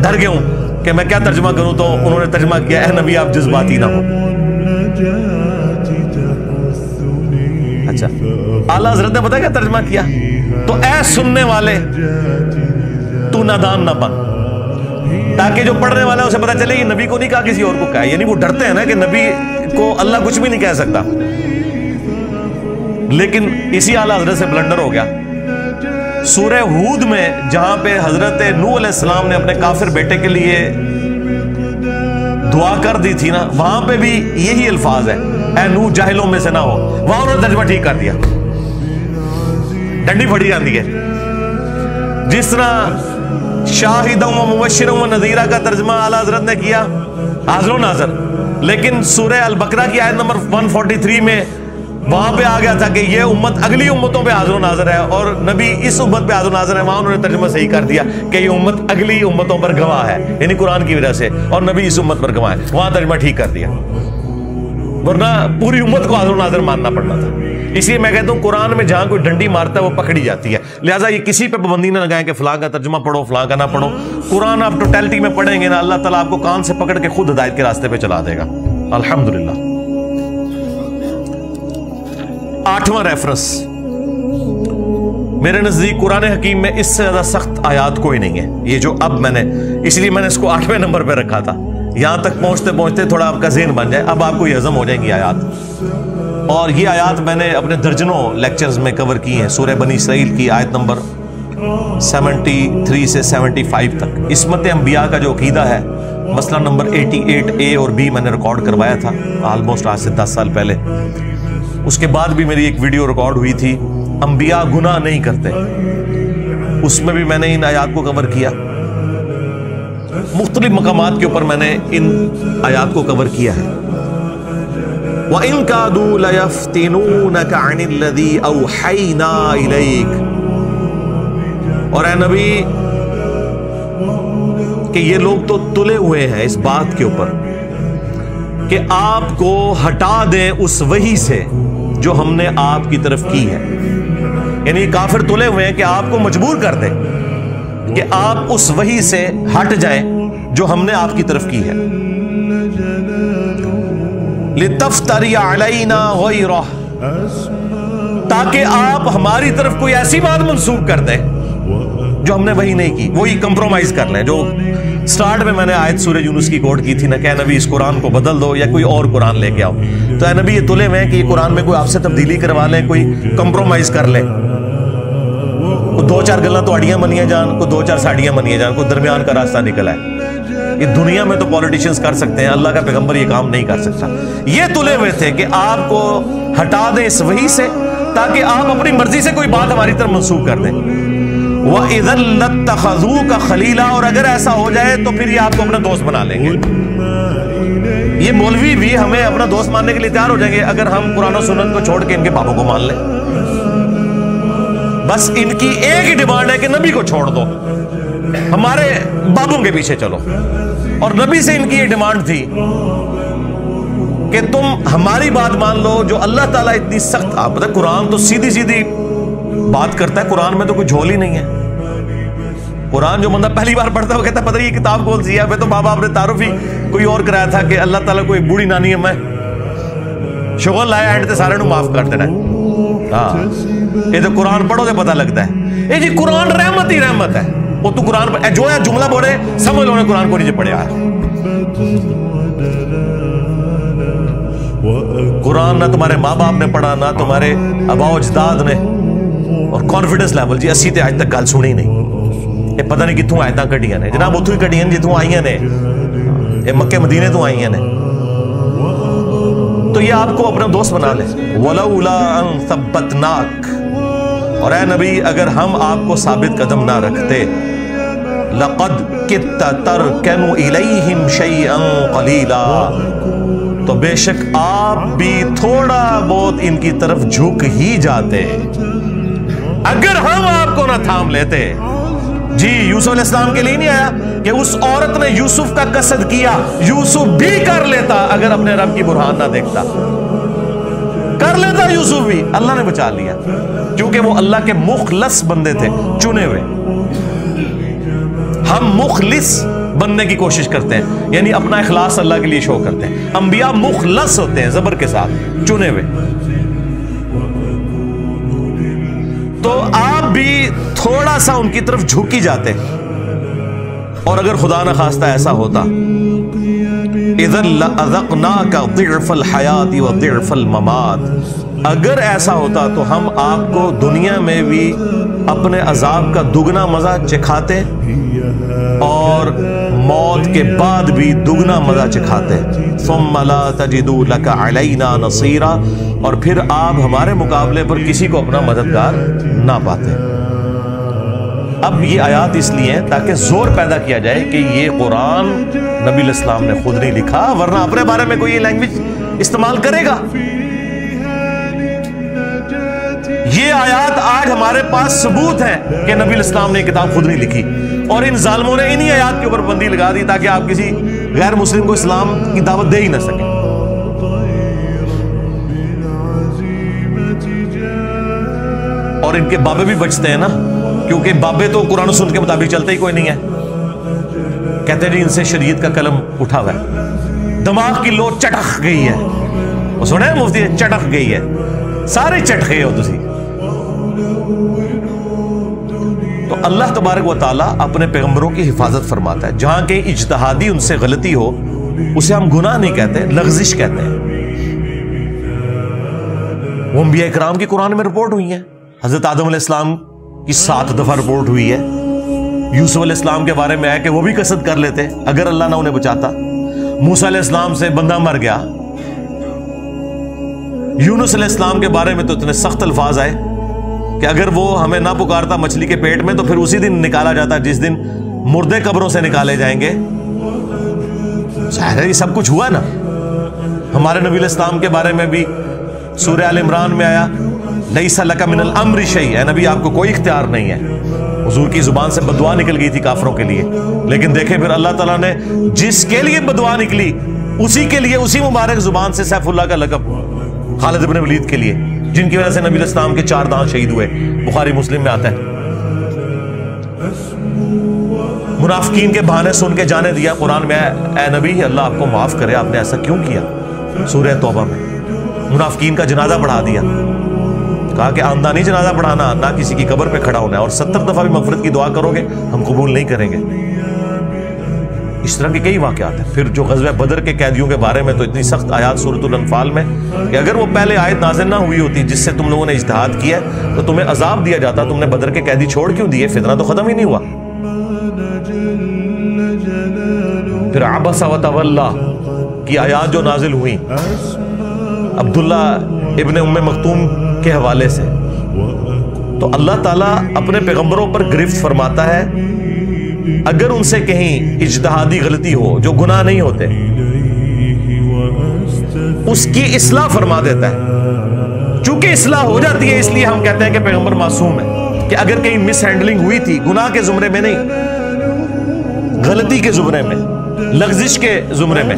ڈر گیا ہوں کہ میں کیا ترجمہ کروں، تو انہوں نے ترجمہ کیا اے نبی آپ جذباتی نہ ہو. اچھا اعلیٰ حضرت نے پتا کیا ترجمہ کیا؟ تو اے سننے والے تو نادان نہ بن، تاکہ جو پڑھنے والا ہے اسے پتا چلے یہ نبی کو نہیں کہا کسی اور کو کہا. یعنی وہ ڈرتے ہیں نا کہ نبی کو اللہ کچھ بھی نہیں کہہ سکتا. لیکن اسی اعلیٰ حضرت سے بلنڈر ہو گیا. سورہ ہود میں جہاں پہ حضرت نوح علیہ السلام نے اپنے کافر بیٹے کے لیے دعا کر دی تھی نا، وہاں پہ بھی یہی الفاظ ہے اے نوح جاہلوں میں سے نہ ہو. وہاں انہوں نے ترجمہ ٹھیک کر دیا، ڈنڈی پھڑی جاتی ہے. جس طرح شاہداً و مبشراً و نذیرا کا ترجمہ اعلیٰ حضرت نے کیا حاضر و ناظر، لیکن سورہ البقرہ کی آیت نمبر 143 میں وہاں پہ آ گیا تھا کہ یہ امت اگلی امتوں پہ حاضر و ناظر ہے اور نبی اس امت پہ حاضر و ناظر ہے. وہاں انہوں نے ترجمہ صحیح کر دیا کہ یہ امت اگلی امتوں پر گواہ ہے، یعنی قرآن کی وجہ سے، اور نبی اس امت پر گواہ ہے. وہاں ترجمہ ٹھیک کر دیا، ورنہ پوری امت کو حاضر و ناظر ماننا پڑنا تھا. اس لیے میں کہتا ہوں قرآن میں جہاں کوئی ڈنڈی مارتا ہے وہ پکڑی جاتی ہے. لہٰذا یہ کسی پہ پابندی نہ لگائیں کہ فلاں کا ترجمہ پڑھو فلاں کا نہ پڑھو. قرآن آپ ٹوٹیلٹی میں پڑھیں گے نا، اللہ تعالیٰ آپ کو کان سے پکڑ کے خود ہدایت کے راستے پہ چلا دے گا. الحمدللہ. 8واں ریفرنس میرے نزدیک قرآن حکیم میں اس سے زیادہ سخت آیات کوئی نہیں ہے. یہ جو اب میں نے، اس لیے میں نے اس کو 8ویں نمبر پہ رکھا تھا. یہاں تک پہنچتے پہنچتے تھوڑا آپ کا ذہن بن جائے، اب آپ کو یہ ہضم ہو جائیں گی آیات. اور یہ آیات میں نے اپنے درجنوں لیکچرز میں کور کی ہیں. سورہ بنی اسرائیل کی آیت نمبر 73 سے 75 تک. عصمت انبیاء کا جو عقیدہ ہے مسئلہ نمبر 88A اور B میں نے ریکارڈ کروایا تھا آلموسٹ آج سے 10 سال پہلے. اس کے بعد بھی میری ایک ویڈیو ریکارڈ ہوئی تھی انبیاء گناہ نہیں کرتے، اس میں بھی میں نے ان آیات کو کور کیا. مختلف مقامات کے اوپر میں نے ان آیات کو کور کیا ہے. وَإِن كَادُوا لَيَفْتِنُونَكَ عَنِ الَّذِي أَوْحَيْنَا إِلَيْكَ، اور اے نبی کہ یہ لوگ تو تلے ہوئے ہیں اس بات کے اوپر کہ آپ کو ہٹا دیں اس وحی سے جو ہم نے آپ کی طرف کی ہے. یعنی کافر تلے ہوئے ہیں کہ آپ کو مجبور کر دیں کہ آپ اس وحی سے ہٹ جائیں جو ہم نے آپ کی طرف کی ہے. لِتَفْتَرِيَ عَلَيْنَا غَيْرَهُ، تاکہ آپ ہماری طرف کوئی ایسی بات منسوخ کر دیں جو ہم نے وہی نہیں کی، وہی کمپرومائز کر لیں. جو سٹارٹ میں نے آیت سورہ یونس کی کوٹ کی تھی نا کہ اے نبی اس قرآن کو بدل دو یا کوئی اور قرآن لے کے آؤ. تو اے نبی یہ تلے میں کہ یہ قرآن میں کوئی آپ سے تبدیلی کروا لیں، کوئی کمپرومائز کر لیں. کوئی 2-4 گلاں تو اڑیاں منیاں جان، کوئی 2-4 ساڑیاں منیاں جان، کوئی درمیان کا راستہ نکلا ہے. یہ دنیا میں تو پولیٹیشینز کر سکتے ہیں، اللہ کا پیغمبر یہ کام نہیں کر سکتا. یہ تلے ہوئے تھے کہ آپ کو ہٹا دیں اس وحی سے تاکہ آپ اپنی مرضی سے کوئی بات ہماری طرف منسوخ کر دیں. وَإِذًا لَاتَّخَذُوكَ خَلِيلًا، اور اگر ایسا ہو جائے تو پھر یہ آپ کو اپنا دوست بنا لیں گے. یہ مولوی بھی ہمیں اپنا دوست ماننے کے لیے تیار ہو جائیں گے اگر ہم قرآن و سنت کو چھوڑ کے ان کے بابوں کو مان لیں. بس ان کی ایک ہی ڈیمانڈ ہے کہ نبی کو چھوڑ دو. ہمارے بابوں کے پیچھے چلو. اور نبی سے ان کی یہ ڈیمانڈ تھی کہ تم ہماری بات مان لو. جو اللہ تعالیٰ اتنی سخت، آپ پتہ قرآن تو سیدھی سیدھی بات کرتا ہے، قرآن میں تو کوئی جھول ہی نہیں ہے. قرآن جو بندہ پہلی بار پڑھتا ہے وہ کہتا ہے پتہ نہیں یہ کتاب کون سی ہے. میں تو ماں باپ نے تعارف ہی کوئی اور کرایا تھا کہ اللہ تعالیٰ کو ایک بوڑھی نانی ہے، میں شغل لایا اینڈ تے سارے نو معاف کر دینا. ہاں یہ تو قرآن پڑھو تو پتہ لگتا ہے. یہ جی قرآن رحمت ہی رحمت ہے. وہ تو قرآن جو ہے جملہ بولے سمجھ لو نے قرآن کو نیچے پڑھیا ہے. قرآن نہ تمہارے ماں باپ نے پڑھا، نہ تمہارے آباء و اجداد نے. اور کانفیڈنس لیول جی 80 تے آج تک گل سنی نہیں. یہ پتہ نہیں کتوں آیتاں کڈیاں نے جناب، اتوں ہی کڈیاں جتوں آئیاں نے، یہ مکے مدینے تو آئیاں نے. تو یہ آپ کو اپنا دوست بنا لے. وَلَوْلَا أَن ثَبَّتْنَاكَ، اور اے نبی اگر ہم آپ کو ثابت قدم نہ رکھتے، لَقَدْ كِدْتَ تَرْكَنُ إِلَيْهِمْ شَيْئًا قَلِيلًا، تو بے شک آپ بھی تھوڑا بہت ان کی طرف جھک ہی جاتے اگر ہم آپ کو نہ تھام لیتے. جی یوسف علیہ السلام کے لیے نہیں آیا کہ اس عورت نے یوسف کا قصد کیا، یوسف بھی کر لیتا اگر اپنے رب کی برہان نہ دیکھتا. کر لیتا یوسف بھی، اللہ نے بچا لیا کیونکہ وہ اللہ کے مخلص بندے تھے، چنے ہوئے. ہم مخلص بننے کی کوشش کرتے ہیں، یعنی اپنا اخلاص اللہ کے لیے شو کرتے ہیں. انبیاء مخلص ہوتے ہیں، زبر کے ساتھ چنے ہوئے. تو آپ بھی تھوڑا سا ان کی طرف جھک ہی جاتے. اور اگر خدا نہ خواستہ ایسا ہوتا، اذن لأذقناک ضعف الحیات وضعف الممات، اگر ایسا ہوتا تو ہم آپ کو دنیا میں بھی اپنے عذاب کا دگنا مزہ چکھاتے اور موت کے بعد بھی دگنا مزہ چکھاتے. ثم لا تجد لك علینا نصیرا، اور پھر آپ ہمارے مقابلے پر کسی کو اپنا مددگار نہ پاتے. اب یہ آیات اس لیے ہیں تاکہ زور پیدا کیا جائے کہ یہ قرآن نبی علیہ السلام نے خود نہیں لکھا، ورنہ اپنے بارے میں کوئی یہ لینگویج استعمال کرے گا. یہ آیات آج ہمارے پاس ثبوت ہے کہ نبی علیہ السلام نے یہ کتاب خود نہیں لکھی، اور ان ظالموں نے انہی آیات کے اوپر بندی لگا دی تاکہ آپ کسی غیر مسلم کو اسلام کی دعوت دے ہی نہ سکیں. اور ان کے بابے بھی بچتے ہیں نا، کیونکہ بابے تو قرآن و سنت کے مطابق چلتے ہی کوئی نہیں ہے. کہتے ہیں جی ان سے شریعت کا قلم اٹھا ہوا ہے، دماغ کی لو چٹک گئی ہے. وہ سنے مفتی چٹک گئی ہے، سارے چٹ گئے ہو تسی. تو اللہ تبارک و تعالیٰ اپنے پیغمبروں کی حفاظت فرماتا ہے. جہاں کہ اجتہادی ان سے غلطی ہو اسے ہم گناہ نہیں کہتے، لغزش کہتے ہیں. وہ انبیاء اکرام کی قرآن میں رپورٹ ہوئی ہیں. حضرت آدم علیہ السلام کی 7 دفعہ رپورٹ ہوئی ہے. یوسف علیہ السلام کے بارے میں ہے کہ وہ بھی قصد کر لیتے اگر اللہ نہ انہیں بچاتا. موسیٰ علیہ السلام سے بندہ مر گیا. یونس علیہ السلام کے بارے میں تو اتنے سخت الفاظ آئے کہ اگر وہ ہمیں نہ پکارتا مچھلی کے پیٹ میں تو پھر اسی دن نکالا جاتا جس دن مردے قبروں سے نکالے جائیں گے. ظاہر ہے یہ سب کچھ ہوا نا. ہمارے نبی علیہ السلام کے بارے میں بھی سورہ آل عمران میں آیا لیس لک من الامر شیء، اے نبی آپ کو کوئی اختیار نہیں ہے. حضور کی زبان سے بددعا نکل گئی تھی کافروں کے لیے، لیکن دیکھیں پھر اللہ تعالیٰ نے جس کے لیے بددعا نکلی اسی کے لیے اسی مبارک زبان سے سیف اللہ کا لقب خالد بن ولید کے لیے، جن کی وجہ سے نبی علیہ السلام کے 4 دانت شہید ہوئے. بخاری مسلم میں آتا ہے. منافقین کے بہانے سن کے جانے دیا. قرآن میں اے نبی اللہ آپ کو معاف کرے، آپ نے ایسا کیوں کیا. سورہ توبہ میں منافقین کا جنازہ پڑھا دیا. کہا کہ آمدہ نہیں جنازہ پڑھانا، نہ کسی کی قبر پہ کھڑا ہونا ہے، اور 70 دفعہ بھی مغفرت کی دعا کرو گے ہم قبول نہیں کریں گے. اس طرح کے کئی واقعات ہیں. پھر جو غزوہ بدر کے قیدیوں کے بارے میں تو اتنی سخت آیات سورۃ الانفال میں کہ اگر وہ پہلے آیت نازل نہ ہوئی ہوتی جس سے تم لوگوں نے اجتہاد کیا تو تمہیں عذاب دیا جاتا. تم نے بدر کے قیدی چھوڑ کیوں دیے؟ فتنہ تو ختم ہی نہیں ہوا. پھر عبس وتولی کی آیات جو نازل ہوئی عبداللہ ابن ام مکتوم کے حوالے سے، تو اللہ تعالیٰ اپنے پیغمبروں پر گرفت فرماتا ہے. اگر ان سے کہیں اجتہادی غلطی ہو جو گناہ نہیں ہوتے اس کی اصلاح فرما دیتا ہے. چونکہ اصلاح ہو جاتی ہے اس لیے ہم کہتے ہیں کہ پیغمبر معصوم ہے، کہ اگر کہیں مس ہینڈلنگ ہوئی تھی گناہ کے زمرے میں نہیں، غلطی کے زمرے میں, لغزش کے زمرے میں,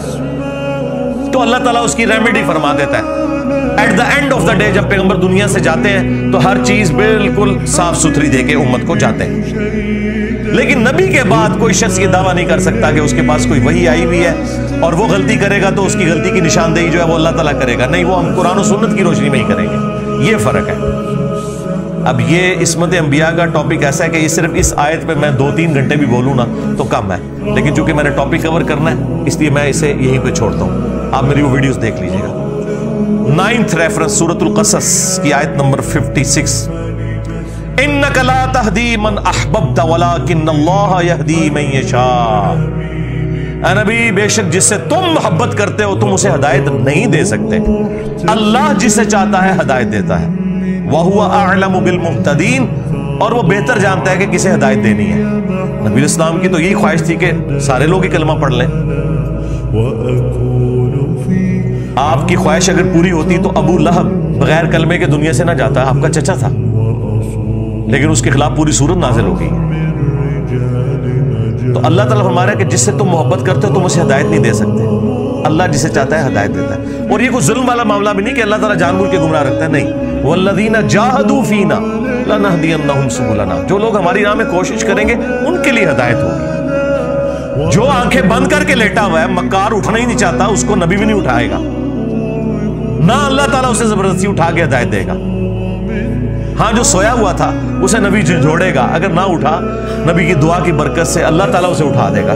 تو اللہ تعالیٰ اس کی ریمیڈی فرما دیتا ہے. At the end of the day جب پیغمبر دنیا سے جاتے ہیں تو ہر چیز بالکل صاف ستھری دے کے امت کو جاتے ہیں. لیکن نبی کے بعد کوئی شخص یہ دعویٰ نہیں کر سکتا کہ اس کے پاس کوئی وحی آئی ہوئی ہے اور وہ غلطی کرے گا تو اس کی غلطی کی نشاندہی جو ہے وہ اللہ تعالیٰ کرے گا. نہیں, وہ ہم قرآن و سنت کی روشنی میں ہی کریں گے. یہ فرق ہے. اب یہ عصمت انبیاء کا ٹاپک ایسا ہے کہ یہ صرف اس آیت پہ میں 2-3 گھنٹے بھی بولوں نا تو کم ہے, لیکن چونکہ میں نے ٹاپک کور کرنا ہے اس لیے میں اسے یہیں پہ چھوڑتا ہوں. آپ میری وہ ویڈیوز دیکھ لیجئے گا. 9th ریفرنس سورۃ القصص کی آیت نمبر 56. انک لا تہدی من احببت ولکن اللہ یہدی من یشاء. اے نبی, بے شک جس سے تم محبت کرتے ہو تم اسے ہدایت نہیں دے سکتے, اللہ جسے چاہتا ہے ہدایت دیتا ہے. وَهُوَ أَعْلَمُ بِالْمُهْتَدِينَ, اور وہ بہتر جانتا ہے کہ کسے ہدایت دینی ہے. نبی اسلام کی تو یہی خواہش تھی کہ سارے لوگ ہی کلمہ پڑھ لیں. آپ کی خواہش اگر پوری ہوتی تو ابو لہب بغیر کلمے کے دنیا سے نہ جاتا. آپ کا چچا تھا, لیکن اس کے خلاف پوری سورت نازل ہو گئی. تو اللہ تعالیٰ فرما رہا ہے کہ جس سے تم محبت کرتے ہو تم اسے ہدایت نہیں دے سکتے, اللہ جسے چاہتا ہے ہدایت دیتا ہے. اور یہ کوئی ظلم والا معاملہ بھی نہیں کہ اللہ تعالیٰ جان بوجھ کے گمراہ رکھتا ہے, نہیں. والذین جاہدوا فینا لنہدینہم سبلنا, جو لوگ ہماری راہ میں کوشش کریں گے ان کے لیے ہدایت ہوگی. جو آنکھیں بند کر کے لیٹا ہوا ہے, مکار اٹھنا ہی نہیں چاہتا, اس کو نبی بھی نہیں اٹھائے گا, نہ اللہ تعالیٰ اسے زبردستی اٹھا کے ہدایت دے گا. ہاں, جو سویا ہوا تھا اسے نبی جھنجھوڑے گا, اگر نہ اٹھا نبی کی دعا کی برکت سے اللہ تعالیٰ اسے اٹھا دے گا.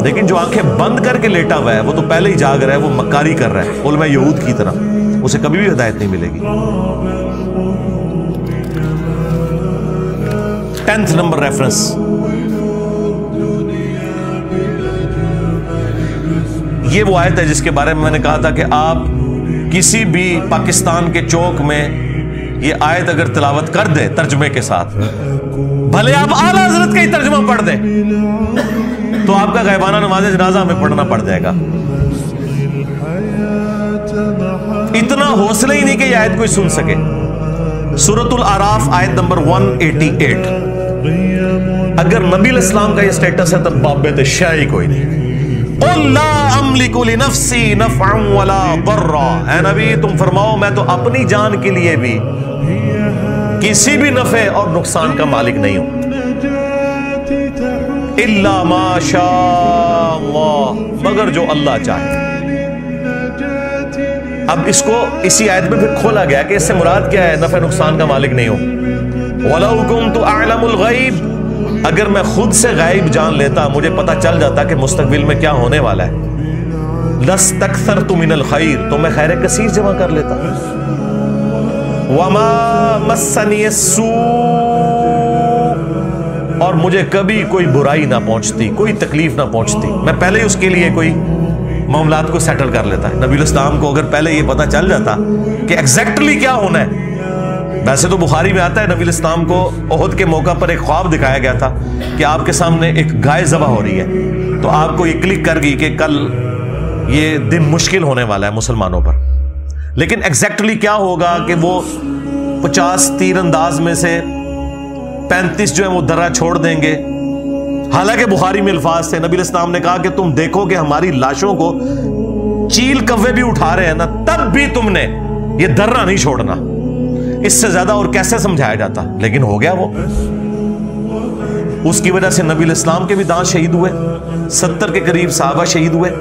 لیکن جو آنکھیں بند کر کے لیٹا ہوا ہے وہ تو پہلے ہی جاگ رہا ہے, وہ مکاری کر رہا ہے علماء یہود کی طرح, اسے کبھی بھی ہدایت نہیں ملے گی. 10th نمبر ریفرنس, یہ وہ آیت ہے جس کے بارے میں میں نے کہا تھا کہ آپ کسی بھی پاکستان کے چوک میں یہ آیت اگر تلاوت کر دیں ترجمے کے ساتھ, بھلے آپ اعلیٰ حضرت کا ہی ترجمہ پڑھ دیں, تو آپ کا غائبانہ نماز جنازہ ہمیں پڑھنا پڑ جائے گا. اتنا حوصلہ ہی نہیں کہ یہ آیت کوئی سن سکے. سورۃ الاعراف آیت نمبر 188. اگر نبی علیہ السلام کا یہ سٹیٹس ہے تو بابت شیء کوئی نہیں. قُلْ لَا أَمْلِكُ لِنَفْسِي نَفْعًا وَلَا ضَرًّا, اے نبی تم فرماؤ میں تو اپنی جان کے لیے بھی کسی بھی نفع اور نقصان کا مالک نہیں ہوں, إِلَّا مَا شَاءَ اللَّهُ, مگر جو اللہ چاہے. اب اس کو اسی آیت میں پھر کھولا گیا کہ اس سے مراد کیا ہے نفع نقصان کا مالک نہیں ہوں. وَلَوْ كُنْتُ أَعْلَمُ الْغَيْبِ, اگر میں خود سے غائب جان لیتا, مجھے پتا چل جاتا کہ مستقبل میں کیا ہونے والا ہے, لَسْتَكْثَرْتُ مِنَ الْخَيْرِ, تو میں خیر کثیر جمع کر لیتا. وَمَا مَسَّنِيَ السُّوءُ, اور مجھے کبھی کوئی برائی نہ پہنچتی, کوئی تکلیف نہ پہنچتی. میں پہلے ہی اس کے لیے کوئی معاملات کو سیٹل کر لیتا ہے. نبی الاسلام کو اگر پہلے یہ پتا چل جاتا کہ ایگزیکٹلی کیا ہونا ہے, ویسے تو بخاری میں آتا ہے نبی الاسلام کو احد کے موقع پر ایک خواب دکھایا گیا تھا کہ آپ کے سامنے ایک گائے ذبح ہو رہی ہے, تو آپ کو یہ کلک کر گئی کہ کل یہ دن مشکل ہونے والا ہے مسلمانوں پر. لیکن ایگزیکٹلی کیا ہوگا کہ وہ 50 تیر انداز میں سے 35 جو ہیں وہ درہ چھوڑ دیں گے. حالانکہ بخاری میں الفاظ تھے, نبی الاسلام نے کہا کہ تم دیکھو کہ ہماری لاشوں کو چیل کوے بھی اٹھا رہے ہیں نا, تب بھی تم نے یہ درہ نہیں چھوڑنا. اس سے زیادہ اور کیسے سمجھایا جاتا, لیکن ہو گیا وہ. اس کی وجہ سے نبی الاسلام کے بھی دانت شہید ہوئے, 70 کے قریب صحابہ شہید ہوئے,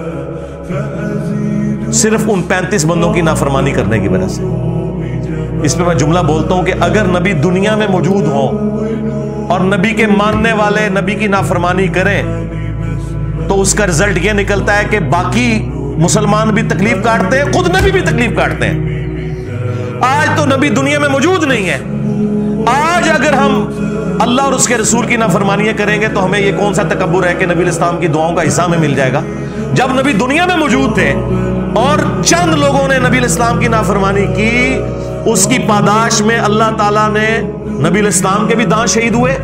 صرف ان 35 بندوں کی نافرمانی کرنے کی وجہ سے. اس پہ میں جملہ بولتا ہوں کہ اگر نبی دنیا میں موجود ہوں اور نبی کے ماننے والے نبی کی نافرمانی کریں تو اس کا رزلٹ یہ نکلتا ہے کہ باقی مسلمان بھی تکلیف کاٹتے ہیں, خود نبی بھی تکلیف کاٹتے ہیں. آج تو نبی دنیا میں موجود نہیں ہے. آج اگر ہم اللہ اور اس کے رسول کی نافرمانیاں کریں گے تو ہمیں یہ کون سا تکبر ہے کہ نبی الاسلام کی دعاؤں کا حصہ ہمیں مل جائے گا, جب نبی دنیا میں موجود تھے اور چند لوگوں نے نبی الاسلام کی نافرمانی کی, اس کی پاداش میں اللہ تعالیٰ نے نبی الاسلام کے بھی دانت شہید ہوئے,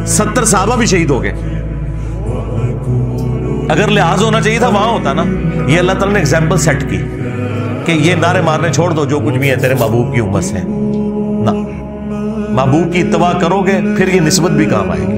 70 صحابہ بھی شہید ہو گئے. اگر لحاظ ہونا چاہیے تھا وہاں ہوتا نا. یہ اللہ تعالیٰ نے ایگزامپل سیٹ کی کہ یہ نعرے مارنے چھوڑ دو, جو کچھ بھی ہے تیرے محبوب کی امت سے نہ, محبوب کی اتباع کرو گے پھر یہ نسبت بھی کام آئے گی.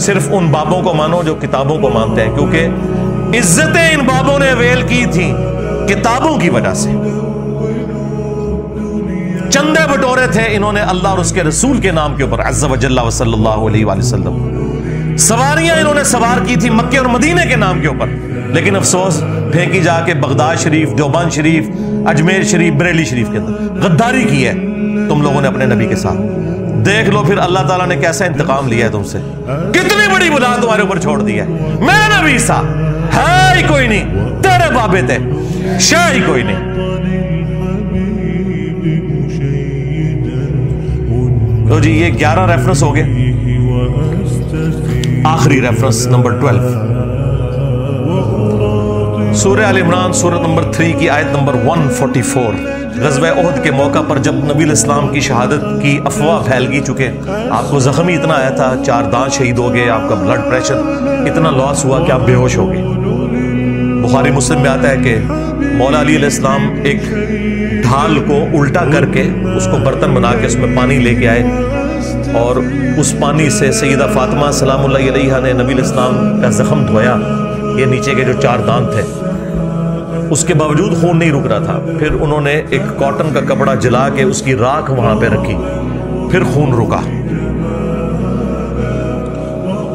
صرف ان بابوں کو مانو جو کتابوں کو مانتے ہیں، کیونکہ عزتیں ان بابوں نے اویل کی تھیں کتابوں کی وجہ سے. چندے بٹورے تھے انہوں نے اللہ اور اس کے رسول کے نام کے اوپر عز و جل و صلی اللہ علیہ وآلہ وسلم. سواریاں انہوں نے سوار کی تھی مکے اور مدینے کے نام کے اوپر، لیکن افسوس پھینکی جا کے بغداد شریف، دیوبند شریف، اجمیر شریف، بریلی شریف کے اندر. غداری کی ہے تم لوگوں نے اپنے نبی کے ساتھ. دیکھ لو پھر اللہ تعالیٰ نے کیسا انتقام لیا ہے تم سے. کتنی بڑی بلا تمہارے اوپر چھوڑ دی ہے. میرا نبی سا ہے ہی کوئی نہیں، تیرے بابے تھے شاہ ہی کوئی نہیں. تو جی یہ 11 ریفرنس ہو گئے. آخری ریفرنس نمبر 12 سورہ آل عمران سورہ نمبر 3 کی آیت نمبر 144. غزوہ احد کے موقع پر جب نبی علیہ السلام کی شہادت کی افواہ پھیل گئی، چونکہ آپ کو زخم ہی اتنا آیا تھا، 4 دانت شہید ہو گئے، آپ کا بلڈ پریشر اتنا لاس ہوا کہ آپ بے ہوش ہو گئے. بخاری مسلم میں آتا ہے کہ مولا علی علیہ السلام ایک ڈھال کو الٹا کر کے اس کو برتن بنا کے اس میں پانی لے کے آئے، اور اس پانی سے سیدہ فاطمہ سلام اللہ علیہا نے نبی علیہ السلام کا زخم دھویا. یہ نیچے کے جو 4 دانت تھے، اس کے باوجود خون نہیں رک رہا تھا. پھر انہوں نے ایک کاٹن کا کپڑا جلا کے اس کی راکھ وہاں پہ رکھی، پھر خون رکا.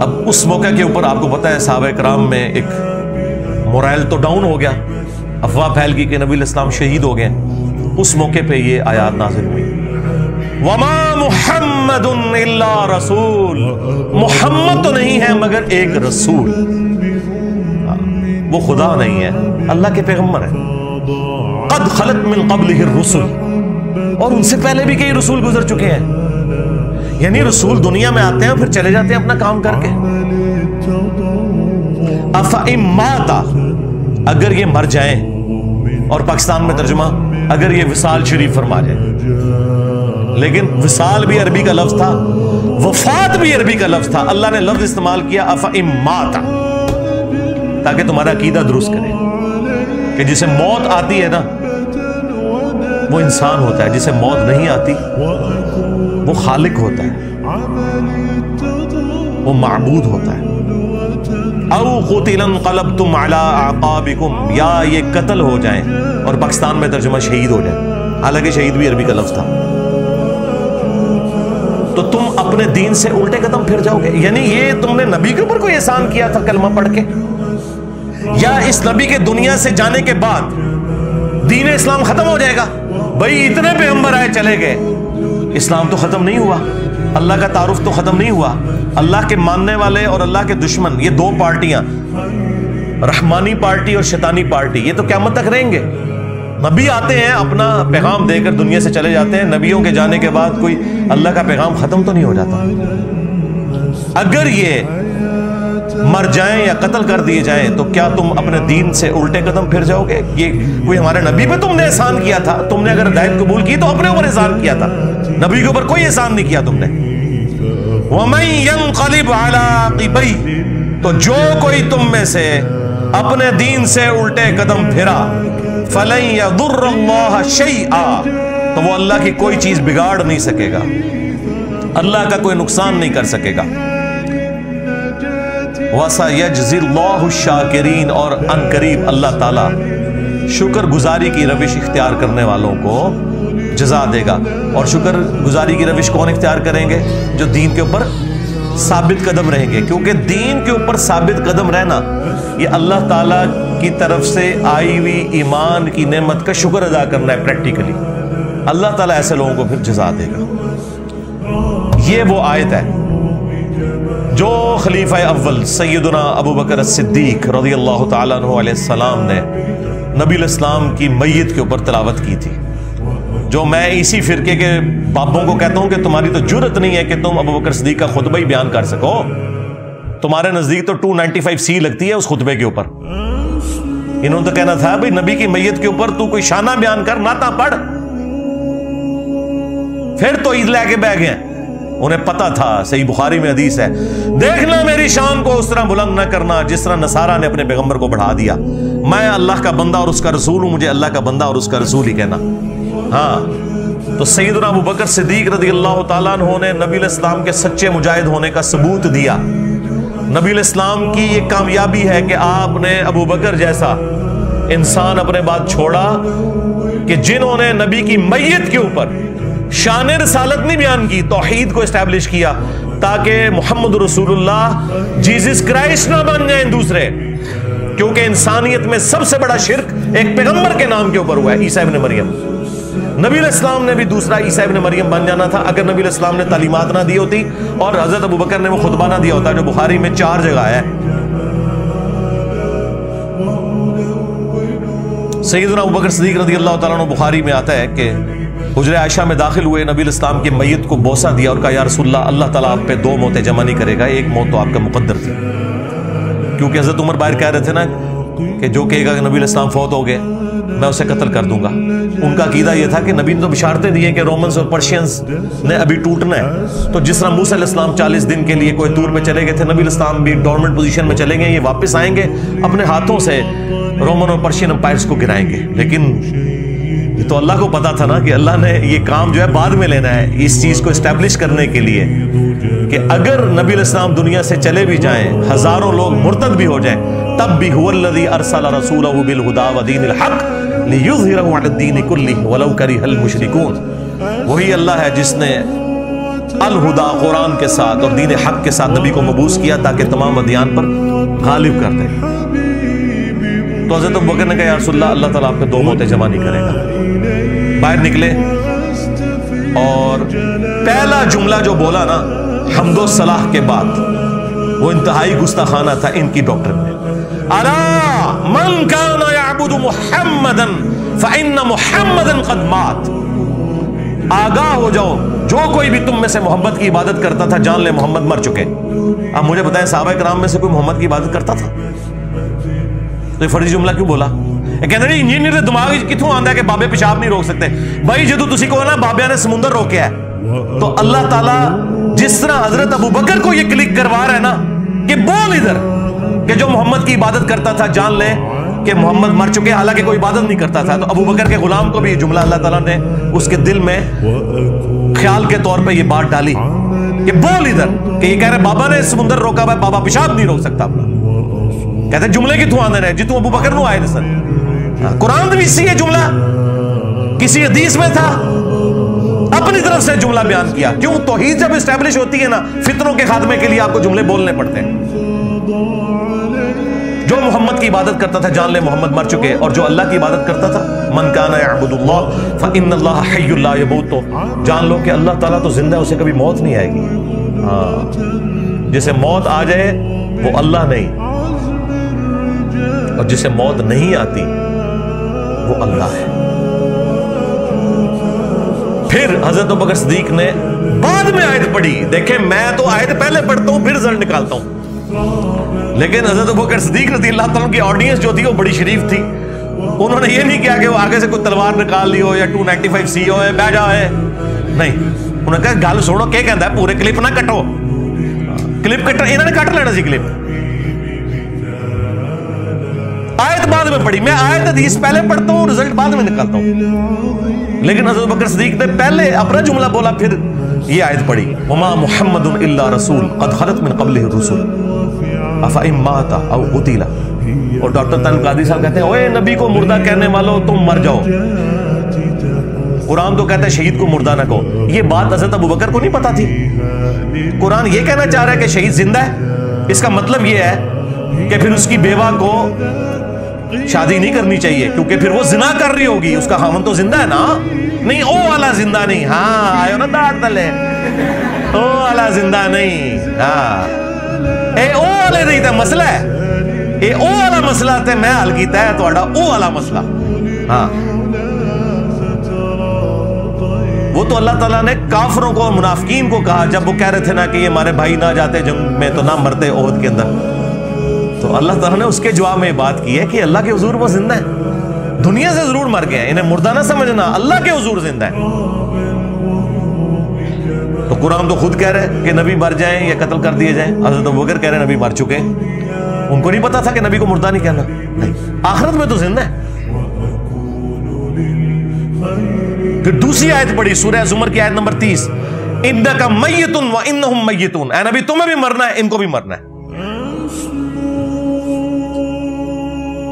اب اس موقع کے اوپر آپ کو پتا ہے صحابہ کرام میں ایک مورائل تو ڈاؤن ہو گیا، افواہ پھیل گئی کہ نبی علیہ السلام شہید ہو گئے. اس موقع پہ یہ آیات نازل ہوئی، وَمَا مُحَمَّدٌ إِلَّا رَسُولٌ. محمد تو نہیں ہے مگر ایک رسول، وہ خدا نہیں ہے، اللہ کے پیغمبر ہے. قَدْ خَلَتْ مِن قَبْلِهِ الرُّسُلُ، اور ان سے پہلے بھی کئی رسول گزر چکے ہیں. یعنی رسول دنیا میں آتے ہیں پھر چلے جاتے ہیں اپنا کام کر کے. أَفَإِن مَاتَ، اگر یہ مر جائیں، اور پاکستان میں ترجمہ اگر یہ وصال شریف فرما جائے. لیکن وصال بھی عربی کا لفظ تھا، وفات بھی عربی کا لفظ تھا. اللہ نے لفظ استعمال کیا أَفَإِن مَاتَ، تاکہ تمہارا عقیدہ درست کرے کہ جسے موت آتی ہے نا وہ انسان ہوتا ہے، جسے موت نہیں آتی وہ خالق ہوتا ہے، وہ معبود ہوتا ہے. او قتلا انقلبتم علی اعقابکم، یا یہ قتل ہو جائیں، اور پاکستان میں ترجمہ شہید ہو جائیں، حالانکہ شہید بھی عربی کا لفظ تھا. تو تم اپنے دین سے الٹے قدم پھر جاؤ گے. یعنی یہ تم نے نبی کے اوپر کوئی احسان کیا تھا کلمہ پڑھ کے، یا اس نبی کے دنیا سے جانے کے بعد دین اسلام ختم ہو جائے گا؟ بھائی اتنے پیغمبر آئے چلے گئے، اسلام تو ختم نہیں ہوا، اللہ کا تعارف تو ختم نہیں ہوا. اللہ کے ماننے والے اور اللہ کے دشمن، یہ 2 پارٹیاں، رحمانی پارٹی اور شیطانی پارٹی، یہ تو قیامت تک رہیں گے. نبی آتے ہیں اپنا پیغام دے کر دنیا سے چلے جاتے ہیں. نبیوں کے جانے کے بعد کوئی اللہ کا پیغام ختم تو نہیں ہو جاتا. اگر یہ مر جائیں یا قتل کر دیے جائیں تو کیا تم اپنے دین سے الٹے قدم پھر جاؤ گے؟ یہ کوئی ہمارے نبی پہ تم نے احسان کیا تھا؟ تم نے اگر ہدایت قبول کی تو اپنے اوپر احسان کیا تھا، نبی کے اوپر کوئی احسان نہیں کیا تم نے. وَمَن يَنْقَلِبْ عَلَىٰ عَقِبَيْهِ، تو جو کوئی تم میں سے اپنے دین سے الٹے قدم پھرا، فَلَن يَضُرَّ اللَّهَ شَيْئًا، تو وہ اللہ کی کوئی چیز بگاڑ نہیں سکے گا، اللہ کا کوئی نقصان نہیں کر سکے گا. وَسَيَجْزِي اللَّهُ الشَّاكِرِينَ، اور ان قریب اللہ تعالیٰ شکر گزاری کی روش اختیار کرنے والوں کو جزا دے گا. اور شکر گزاری کی روش کون اختیار کریں گے؟ جو دین کے اوپر ثابت قدم رہیں گے. کیونکہ دین کے اوپر ثابت قدم رہنا یہ اللہ تعالیٰ کی طرف سے آئی ہوئی ایمان کی نعمت کا شکر ادا کرنا ہے پریکٹیکلی. اللہ تعالیٰ ایسے لوگوں کو پھر جزا دے گا. یہ وہ آیت ہے جو خلیفہ اول سیدنا ابو بکر الصدیق رضی اللہ تعالیٰ عنہ علیہ السلام نے نبی علیہ السلام کی میت کے اوپر تلاوت کی تھی. جو میں اسی فرقے کے بابوں کو کہتا ہوں کہ تمہاری تو جرت نہیں ہے کہ تم ابو بکر صدیق کا خطبہ ہی بیان کر سکو. تمہارے نزدیک تو 295C لگتی ہے اس خطبے کے اوپر. انہوں نے تو کہنا تھا بھئی نبی کی میت کے اوپر تو کوئی شانہ بیان کر، نعتاں پڑھ. پھر تو عید لے کے بیٹھ گئے. انہیں پتا تھا، صحیح بخاری میں حدیث ہے، دیکھنا میری شان کو اس طرح بلند نہ کرنا جس طرح نصارہ نے اپنے پیغمبر کو بڑھا دیا. میں اللہ کا بندہ اور اس کا رسول ہوں، مجھے اللہ کا بندہ اور اس کا رسول ہی کہنا. ہاں تو سیدنا ابو بکر صدیق رضی اللہ تعالیٰ عنہ نے نبی علیہ السلام کے سچے مجاہد ہونے کا ثبوت دیا نبی علیہ السلام کی یہ کامیابی ہے کہ آپ نے ابو بکر جیسا انسان اپنے بعد چھوڑا کہ جنہوں نے نبی کی میت کے اوپر شان رسالت نہیں بیان کی، توحید کو اسٹیبلش کیا، تاکہ محمد رسول اللہ جیزس کرائسٹ نہ بن جائیں دوسرے، کیونکہ انسانیت میں سب سے بڑا شرک ایک پیغمبر کے نام کے اوپر ہوا ہے، عیسیٰ ابن مریم۔ نبی علیہ السلام نے بھی دوسرا عیسیٰ ابن مریم بن جانا تھا اگر نبی علیہ السلام نے تعلیمات نہ دی ہوتی اور حضرت ابو بکر نے وہ خطبہ نہ دیا ہوتا جو بخاری میں 4 جگہ ہے۔ سیدنا ابو بکر صدیق رضی اللہ تعالیٰ عنہ بخاری میں آتا ہے کہ حجرہ عائشہ میں داخل ہوئے، نبی علیہ السلام کی میت کو بوسہ دیا اور کہا یا رسول اللہ، اللہ تعالیٰ آپ پہ 2 موتیں جمع نہیں کرے گا، ایک موت تو آپ کا مقدر تھی۔ کیونکہ حضرت عمر باہر کہہ رہے تھے نا کہ جو کہے گا کہ نبی علیہ السلام فوت ہو گئے میں اسے قتل کر دوں گا۔ ان کا عقیدہ یہ تھا کہ نبی نے تو بشارتیں دی ہیں کہ رومنز اور پرشینز نے ابھی ٹوٹنا ہے، تو جس طرح موسیٰ علیہ السلام 40 دن کے لیے کوئی طور میں چلے گئے تھے، نبی علیہ السلام بھی ڈورمنٹ پوزیشن میں چلیں گے، یہ واپس آئیں گے، اپنے ہاتھوں سے رومن اور پرشین امپائرز کو گرائیں گے۔ لیکن یہ تو اللہ کو پتا تھا نا کہ اللہ نے یہ کام جو ہے بعد میں لینا ہے، اس چیز کو اسٹیبلش کرنے کے لیے کہ اگر نبی علیہ السلام دنیا سے چلے بھی جائیں، ہزاروں لوگ مرتد بھی ہو جائیں، تب بھی هو الذی ارسل رسولہ بالہدی ودین الحق لیظہرہ علی الدین کلہ ولو کرہ المشرکون۔ وہی اللہ ہے جس نے الہدا قرآن کے ساتھ اور دین حق کے ساتھ نبی کو مبعوث کیا تاکہ تمام ادیان پر غالب کر دے۔ تو حضرت ابو بکر نے کہا یا رسول اللہ، اللہ تعالیٰ آپ پہ 2 موتیں جمع نہیں کرے گا۔ باہر نکلے اور پہلا جملہ جو بولا نا حمد و صلاح کے بعد، وہ انتہائی گستاخانہ تھا ان کی ڈاکٹر میں، الا من کان یعبد محمدا فان محمدا قد مات۔ آگاہ ہو جاؤ، جو کوئی بھی تم میں سے محمد کی عبادت کرتا تھا جان لے محمد مر چکے۔ اب مجھے بتائیں صحابہ کرام میں سے کوئی محمد کی عبادت کرتا تھا؟ تو یہ فرضی جملہ کیوں بولا؟ کہتے ہیں انجینئر دے دماغ کتوں آندا ہے کہ بابے پیشاب نہیں روک سکتے۔ بھائی جدو تسی کہو نا بابیاں نے سمندر روکیا ہے، تو اللہ تعالیٰ جس طرح حضرت ابو بکر کو یہ کلک کروا رہا ہے نا کہ بول ادھر کہ جو محمد کی عبادت کرتا تھا جان لے کہ محمد مر چکے، حالانکہ کوئی عبادت نہیں کرتا تھا۔ تو ابو بکر کے غلام کو بھی یہ جملہ اللہ تعالیٰ نے اس کے دل میں خیال کے طور پہ یہ بات ڈالی کہ بول ادھر، کہ یہ کہہ رہے بابا نے سمندر روکا ہوا ہے، بابا پیشاب نہیں روک سکتا اپنا۔ کہتے ہیں جملے کتوں آنے رہے جتوں ابو بکر نو آئے تھے سر۔ قرآن بھی اسی ہے جملہ، کسی حدیث میں تھا، اپنی طرف سے جملہ بیان کیا۔ کیوں؟ توحید جب اسٹیبلش ہوتی ہے نا، فتنوں کے خاتمے کے لیے آپ کو جملے بولنے پڑتے ہیں۔ جو محمد کی عبادت کرتا تھا جان لے محمد مر چکے، اور جو اللہ کی عبادت کرتا تھا من کان یعبد اللہ فإن اللہ حی لا یموت، تو جان لو کہ اللہ تعالیٰ تو زندہ ہے، اسے کبھی موت نہیں آئے گی۔ جسے موت آ جائے وہ اللہ نہیں، اور جسے موت نہیں آتی وہ اللہ ہے۔ پھر حضرت ابوبکر صدیق نے بعد میں آیت پڑھی، دیکھیں میں تو آیت پہلے پڑھتا ہوں پھر رزلٹ نکالتا ہوں، لیکن حضرت ابوبکر صدیق رضی اللہ تعالیٰ کی آڈینس جو تھی وہ بڑی شریف تھی۔ انہوں نے یہ نہیں کیا کہ وہ آگے سے کوئی تلوار نکال لی ہو یا 295C ہو بہ جا ہے، نہیں، انہوں نے کہا گل سنو کہ کہندا ہے، پورے کلپ نہ کٹو، کلپ کٹ انہوں نے کٹ لینا سی کلپ۔ آیت بعد میں پڑھی، میں آیت حدیث پہلے پڑھتا ہوں، رزلٹ بعد میں نکالتا ہوں، لیکن حضرت ابوبکر صدیق نے پہلے اپنا جملہ بولا پھر یہ آیت پڑھی وما محمد الا رسول قد خلت من قبلہ الرسل افئن مات او قتل۔ اور ڈاکٹر تنویر قادری صاحب کہتے ہیں اوے نبی کو مردہ کہنے والوں تم مر جاؤ، قرآن تو کہتا ہے شہید کو مردہ نہ کہو۔ یہ بات حضرت ابوبکر کو نہیں پتا تھی۔ قرآن یہ کہنا چاہ رہا ہے کہ شہید زندہ ہے، اس کا مطلب یہ ہے کہ پھر اس کی بیوہ کو شادی نہیں کرنی چاہیے، کیونکہ پھر وہ زنا کر رہی ہوگی، اس کا خامن تو زندہ ہے نا۔ نہیں او والا زندہ نہیں، ہاں آئے نا دار تلے، او والا زندہ نہیں، ہاں اے او والے نہیں تھا مسئلہ ہے، اے او والا مسئلہ تے میں حل کیتا ہے تہاڈا او والا مسئلہ۔ ہاں وہ تو اللہ تعالیٰ نے کافروں کو اور منافقین کو کہا جب وہ کہہ رہے تھے نا کہ یہ ہمارے بھائی نہ جاتے جنگ میں تو نہ مرتے احد کے اندر، تو اللہ تعالیٰ نے اس کے جواب میں یہ بات کی ہے کہ اللہ کے حضور وہ زندہ ہے، دنیا سے ضرور مر گئے ہیں، انہیں مردہ نہ سمجھنا، اللہ کے حضور زندہ ہے۔ تو قرآن تو خود کہہ رہے کہ نبی مر جائیں یا قتل کر دیے جائیں، حضرت ابوبکر کہہ رہے ہیں نبی مر چکے، ان کو نہیں پتا تھا کہ نبی کو مردہ نہیں کہنا، نہیں، آخرت میں تو زندہ ہے۔ پھر دوسری آیت پڑھی سورہ زمر کی آیت نمبر 30 انک میت وانہم میتون، اے نبی تمہیں بھی مرنا ہے ان کو بھی مرنا ہے۔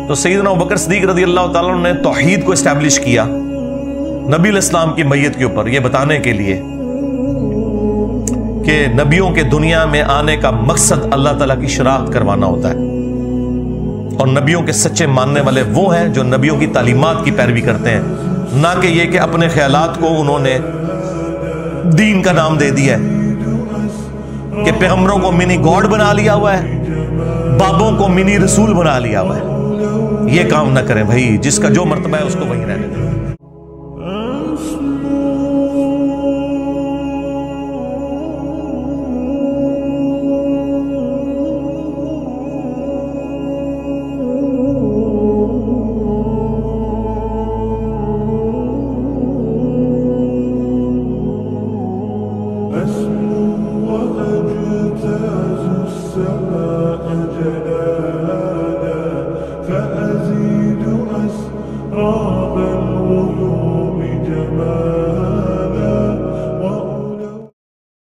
تو سیدنا ابوبکر صدیق رضی اللہ تعالیٰ عنہ نے توحید کو اسٹیبلش کیا نبی علیہ السلام کی میت کے اوپر، یہ بتانے کے لیے کہ نبیوں کے دنیا میں آنے کا مقصد اللہ تعالیٰ کی شناخت کروانا ہوتا ہے، اور نبیوں کے سچے ماننے والے وہ ہیں جو نبیوں کی تعلیمات کی پیروی کرتے ہیں، نہ کہ یہ کہ اپنے خیالات کو انہوں نے دین کا نام دے دیا ہے کہ پیغمبروں کو منی گاڈ بنا لیا ہوا ہے، بابوں کو منی رسول بنا لیا ہوا ہے۔ یہ کام نہ کریں بھائی، جس کا جو مرتبہ ہے اس کو وہیں رہنے دیں۔ وقد اجتاز السماء